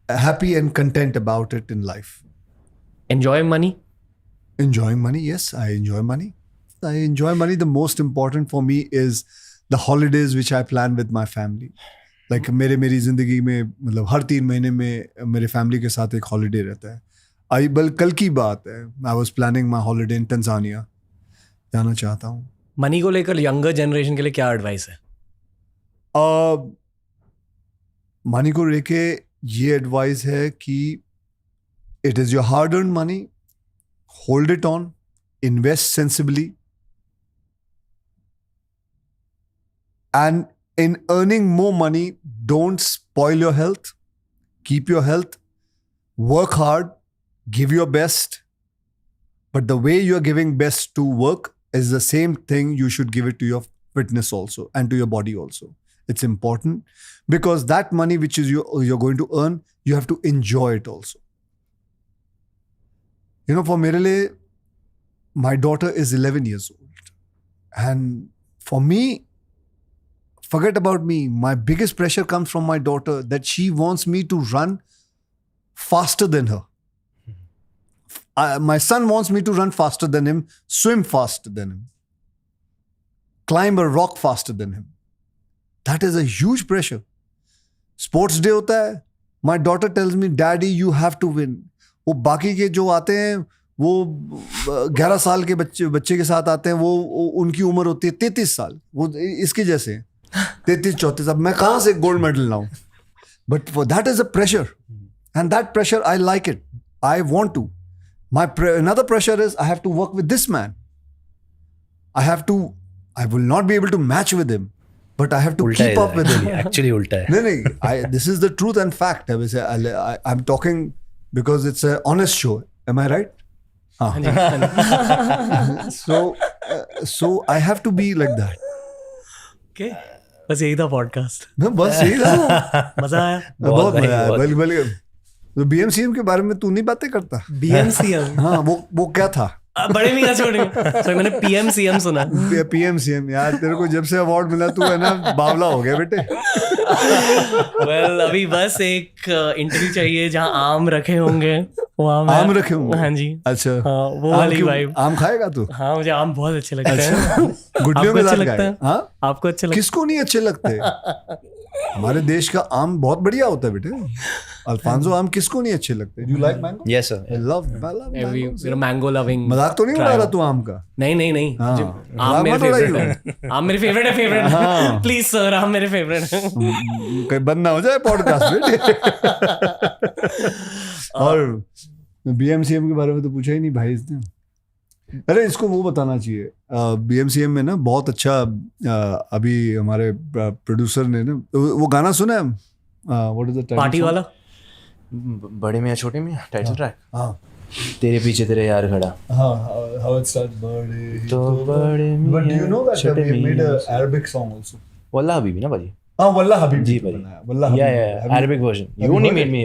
[SPEAKER 3] happy and content about it in life.
[SPEAKER 1] Enjoying money?
[SPEAKER 3] Enjoying money, yes, I enjoy money. I enjoy money. The most important for me is the holidays which I plan with my family. Like मेरी ज़िंदगी में मतलब हर 3 महीने में मेरे family के साथ एक हॉलीडे रहता है. कल की बात है, I was planning my holiday in Tanzania. जाना चाहता हूँ.
[SPEAKER 1] मनी को लेकर यंगर जनरेशन के लिए क्या एडवाइस है?
[SPEAKER 3] मनी को लेके ये एडवाइस है कि it is your hard-earned money, hold it on, invest sensibly, and in earning more money, don't spoil your health, keep your health, work hard, give your best, but the way you are giving best to work is the same thing you should give it to your fitness also and to your body also. It's important because that money which is you're going to earn, you have to enjoy it also. You know, for मेरे लिए, my daughter is 11 years old. And for me, forget about me. My biggest pressure comes from my daughter that she wants me to run faster than her. My son wants me to run faster than him, swim faster than him, climb a rock faster than him. That is a huge pressure. Sports day होता है. My daughter tells me, Daddy, you have to win. वो बाकी के जो आते हैं, वो 11 साल के बच्चे के साथ आते हैं, वो उनकी उम्र होती है 33 साल. वो इसके जैसे हैं, 33-34. अब मैं कहाँ से गोल्ड मेडल लाऊं? But for that is a pressure. And that pressure, I like it. I want to. Another pressure is I have to work with this man. I will not be able to match with him. But I have to keep up with him.
[SPEAKER 2] Actually, ulta hai.
[SPEAKER 3] No, this is the truth and fact. I'm talking because it's an honest show. Am I right? So I have to be like that.
[SPEAKER 1] Okay. बस यही था podcast.
[SPEAKER 3] बस यही था.
[SPEAKER 1] मजा आया.
[SPEAKER 3] बहुत मजा आया. बल्कि तो BMCM के बारे में तू नहीं बातें करता?
[SPEAKER 1] BMCM?
[SPEAKER 3] हाँ, वो क्या था?
[SPEAKER 1] बड़े मियां छोड़ेंगे. सॉरी, मैंने PMCM सुना.
[SPEAKER 3] PMCM यार, तेरे को जब से अवार्ड मिला तू है ना बावला हो गया बेटे.
[SPEAKER 1] Well, अभी बस एक इंटरव्यू चाहिए जहाँ आम रखे होंगे.
[SPEAKER 3] आम रखे होंगे?
[SPEAKER 1] हाँ जी.
[SPEAKER 3] अच्छा.
[SPEAKER 1] हाँ, वो वाली वाइब.
[SPEAKER 3] आम खाएगा तू?
[SPEAKER 1] हाँ, मुझे आम बहुत अच्छे लगते हैं.
[SPEAKER 3] गुटलियों में लगता है. हाँ,
[SPEAKER 1] आपको अच्छे लगते हैं?
[SPEAKER 3] किसको नहीं अच्छे लगते? हमारे देश का आम बहुत बढ़िया होता है बेटे. अल्फांसो आम किसको नहीं अच्छे लगते? You like mango?
[SPEAKER 2] Yes, sir.
[SPEAKER 3] I love mangoes.
[SPEAKER 1] Mango loving.
[SPEAKER 3] मजाक तो नहीं उड़ा रहा तू आम का?
[SPEAKER 1] नहीं.
[SPEAKER 3] हाँ.
[SPEAKER 1] आम मेरे फेवरेट है. आम मेरे फेवरेट है. प्लीज सर, आम मेरे फेवरेट है.
[SPEAKER 3] कहीं बंद ना हो जाए पॉडकास्ट बेटे. और BMCM के बारे में तो पूछा ही नहीं भाई इसने. अरे इसको वो बताना चाहिए. BMCM में ना बहुत अच्छा अभी हमारे प्रोड्यूसर ने ना वो गाना सुना है. What is the title?
[SPEAKER 1] Party वाला.
[SPEAKER 2] बड़े मियां छोटे मियां टाइटल ट्रैक.
[SPEAKER 3] हाँ,
[SPEAKER 2] तेरे पीछे तेरे यार खड़ा
[SPEAKER 3] हाँ, how it starts, बड़े
[SPEAKER 2] तो बड़े
[SPEAKER 3] But do you know that
[SPEAKER 2] छोटे
[SPEAKER 3] we made
[SPEAKER 2] Miyan
[SPEAKER 3] a Arabic song also?
[SPEAKER 2] वल्ला हबीबी ना भाजी
[SPEAKER 3] हाँ, वल्ला हबीबी
[SPEAKER 2] जी
[SPEAKER 3] पे
[SPEAKER 2] भाई
[SPEAKER 3] बनाया, वल्ला
[SPEAKER 2] या
[SPEAKER 3] हबीबी,
[SPEAKER 2] या
[SPEAKER 3] Habibi.
[SPEAKER 2] Arabic version
[SPEAKER 3] Have
[SPEAKER 2] you
[SPEAKER 3] you
[SPEAKER 2] only
[SPEAKER 3] heard
[SPEAKER 2] made
[SPEAKER 3] it?
[SPEAKER 2] मी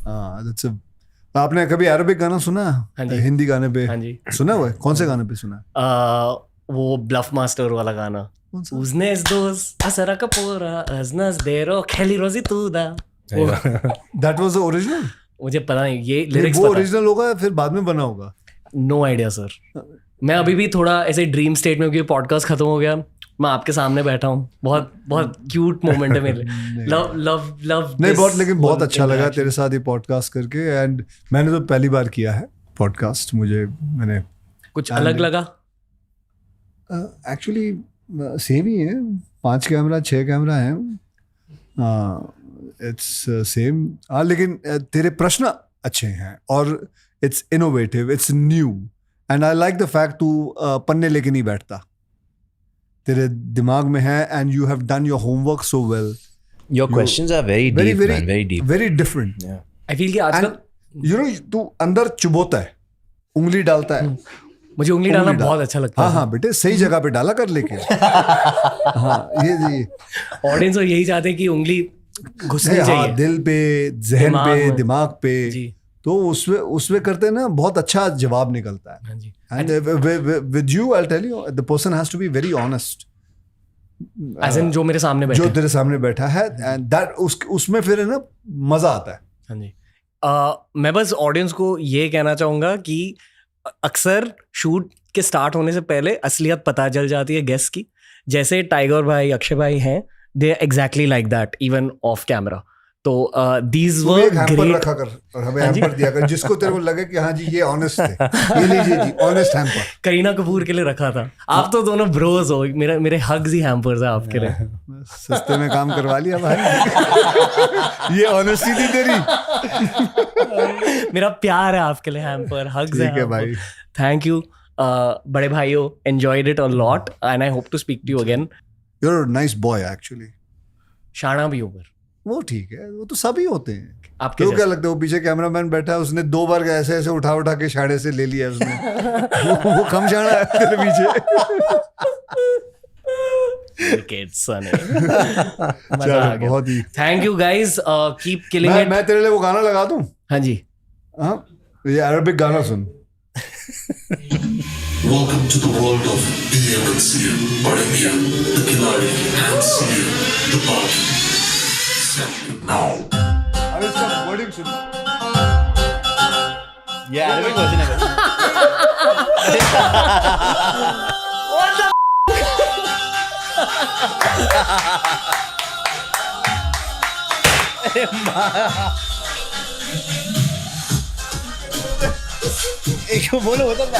[SPEAKER 3] हाँ, that's a आपने कभी अरबिक गाना सुना
[SPEAKER 1] हाँ जी।
[SPEAKER 3] हिंदी गाने पे?
[SPEAKER 1] हाँ जी।
[SPEAKER 3] सुना हुआ है? कौन से गाने पे सुना है?
[SPEAKER 1] वो ब्लफ मास्टर वाला गाना
[SPEAKER 3] कौन सा?
[SPEAKER 1] Uznes dos asara kapora aznas dero kheli rozi tuda
[SPEAKER 3] That was the original?
[SPEAKER 1] मुझे पता नहीं ये
[SPEAKER 3] नहीं,
[SPEAKER 1] लिरिक्स
[SPEAKER 3] वो
[SPEAKER 1] पता
[SPEAKER 3] ओरिजिनल होगा या फिर बाद में बना होगा?
[SPEAKER 1] नो आइडिया सर मैं अभी भी थोड़ा ऐसे ड्रीम स्टेट में क्योंकि पॉडकास्ट खत्म हो गया मैं आपके सामने बैठा हूँ बहुत बहुत क्यूट मोमेंट है मेरे लव लव लव
[SPEAKER 3] नहीं, बहुत लेकिन बहुत अच्छा लगा तेरे साथ ये पॉडकास्ट करके एंड मैंने तो पहली बार किया है पॉडकास्ट मैंने
[SPEAKER 1] कुछ अलग लगा
[SPEAKER 3] एक्चुअली सेम ही है 5 कैमरा 6 कैमरा है इट्स सेम लेकिन तेरे प्रश्न अच्छे हैं और it's innovative it's new and I like the fact तू पन्ने लेके नहीं बैठता तेरे दिमाग में है and you have done your homework so well
[SPEAKER 2] your questions are very deep man very deep
[SPEAKER 3] very different
[SPEAKER 1] I feel कि आजकल
[SPEAKER 3] यू नो तू अंदर चुबोता है उंगली डालता है
[SPEAKER 1] मुझे उंगली डालना बहुत अच्छा लगता
[SPEAKER 3] हाँ
[SPEAKER 1] है
[SPEAKER 3] हाँ बेटे सही जगह पे डाला कर लेके हाँ ये
[SPEAKER 1] ऑडियंस यही चाहते हैं कि उंगली घुसनी
[SPEAKER 3] हाँ,
[SPEAKER 1] चाहिए
[SPEAKER 3] दिल पे जहन
[SPEAKER 1] दिमाग
[SPEAKER 3] पे
[SPEAKER 1] में।
[SPEAKER 3] दिमाग पे
[SPEAKER 1] जी
[SPEAKER 3] तो उसमें करते ना बहुत अच्छा जवाब निकलता है
[SPEAKER 1] हाँ जी
[SPEAKER 3] and with you I tell you the person has to be very honest
[SPEAKER 1] as in जो मेरे सामने बैठे
[SPEAKER 3] जो
[SPEAKER 1] हैं।
[SPEAKER 3] तेरे सामने बैठा है एंड दैट उसमें फिर है ना मजा आता है
[SPEAKER 1] हाँ जी मैं बस ऑडियंस को ये कहना चाहूंगा कि अक्सर शूट के स्टार्ट होने से पहले असलियत पता चल जाती है गेस्ट की जैसे टाइगर भाई अक्षय भाई हैं दे exactly like that even of camera तो दीज
[SPEAKER 3] तू भी
[SPEAKER 1] वर
[SPEAKER 3] एक हैम्पर
[SPEAKER 1] ग्रेट
[SPEAKER 3] रखा कर और हमें
[SPEAKER 1] हाँ जी।
[SPEAKER 3] हैम्पर दिया कर जिसको तेरे को लगे कि हाँ जी ये ऑनेस्ट है ये लीजिए जी ऑनेस्ट हैम्पर
[SPEAKER 1] करीना कपूर के लिए रखा था आप तो दोनों ब्रोज हो मेरे हग्स ही हैम्पर्स हैं आपके लिए
[SPEAKER 3] सस्ते में काम करवा लिया भाई ये ऑनेस्टी थी तेरी
[SPEAKER 1] मेरा प्यार है आपके लिए हैम्पर हग्स
[SPEAKER 3] ठीक है भाई
[SPEAKER 1] थैंक यू बड़े भाइयों enjoyed it a lot and I hope to speak to you again
[SPEAKER 3] you are nice boy actually
[SPEAKER 1] शाना भी ऊपर
[SPEAKER 3] वो ठीक है वो तो सभी होते हैं
[SPEAKER 1] आपके
[SPEAKER 3] तो
[SPEAKER 1] जैसे।
[SPEAKER 3] क्या लगता है वो पीछे कैमरामैन बैठा है उसने 2 बार ऐसे ऐसे उठा के शाड़े से ले लिया उसने वो कम शाड़ा है तेरे पीछे
[SPEAKER 1] Wicked, Sunny. मजा आ गया
[SPEAKER 3] बहुत ही
[SPEAKER 1] thank you guys keep killing it
[SPEAKER 3] मैं तेरे लिए वो गाना लगा दूं
[SPEAKER 1] हाँ जी
[SPEAKER 3] हाँ ये अरबिक गाना सुन
[SPEAKER 4] Welcome to the world of DM and CM, Bade Mian, the Khiladi, and CM, the Baki. Now.
[SPEAKER 3] अब इसका वर्डिंग सुन
[SPEAKER 2] ये अरबिक वर्जन है एक बोलो होता था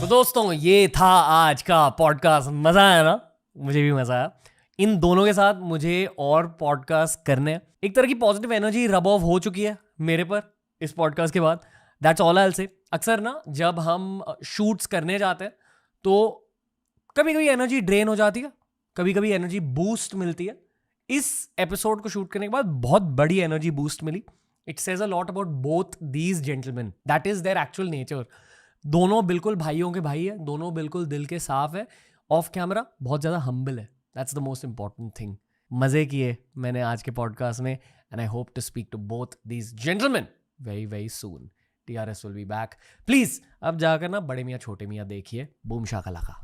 [SPEAKER 1] तो दोस्तों ये था आज का पॉडकास्ट मजा आया ना मुझे भी मजा आया इन दोनों के साथ मुझे और पॉडकास्ट करने हैं। एक तरह की पॉजिटिव एनर्जी रब ऑफ हो चुकी है मेरे पर इस पॉडकास्ट के बाद that's all I will say अक्सर ना जब हम शूट्स करने जाते हैं तो कभी कभी एनर्जी ड्रेन हो जाती है कभी कभी एनर्जी बूस्ट मिलती है इस एपिसोड को शूट करने के बाद बहुत बड़ी एनर्जी बूस्ट मिली it says a lot about both these gentleman that is their actual nature दोनों बिल्कुल भाइयों के भाई है दोनों बिल्कुल दिल के साफ है ऑफ कैमरा बहुत ज़्यादा हम्बल है that's the most important thing मज़े किए मैंने आज के पॉडकास्ट में and I hope to speak to both these gentlemen very very soon. TRS will be back. Please अब जाकर ना बड़े मियाँ छोटे मियाँ देखिए, बूम शाका लगा.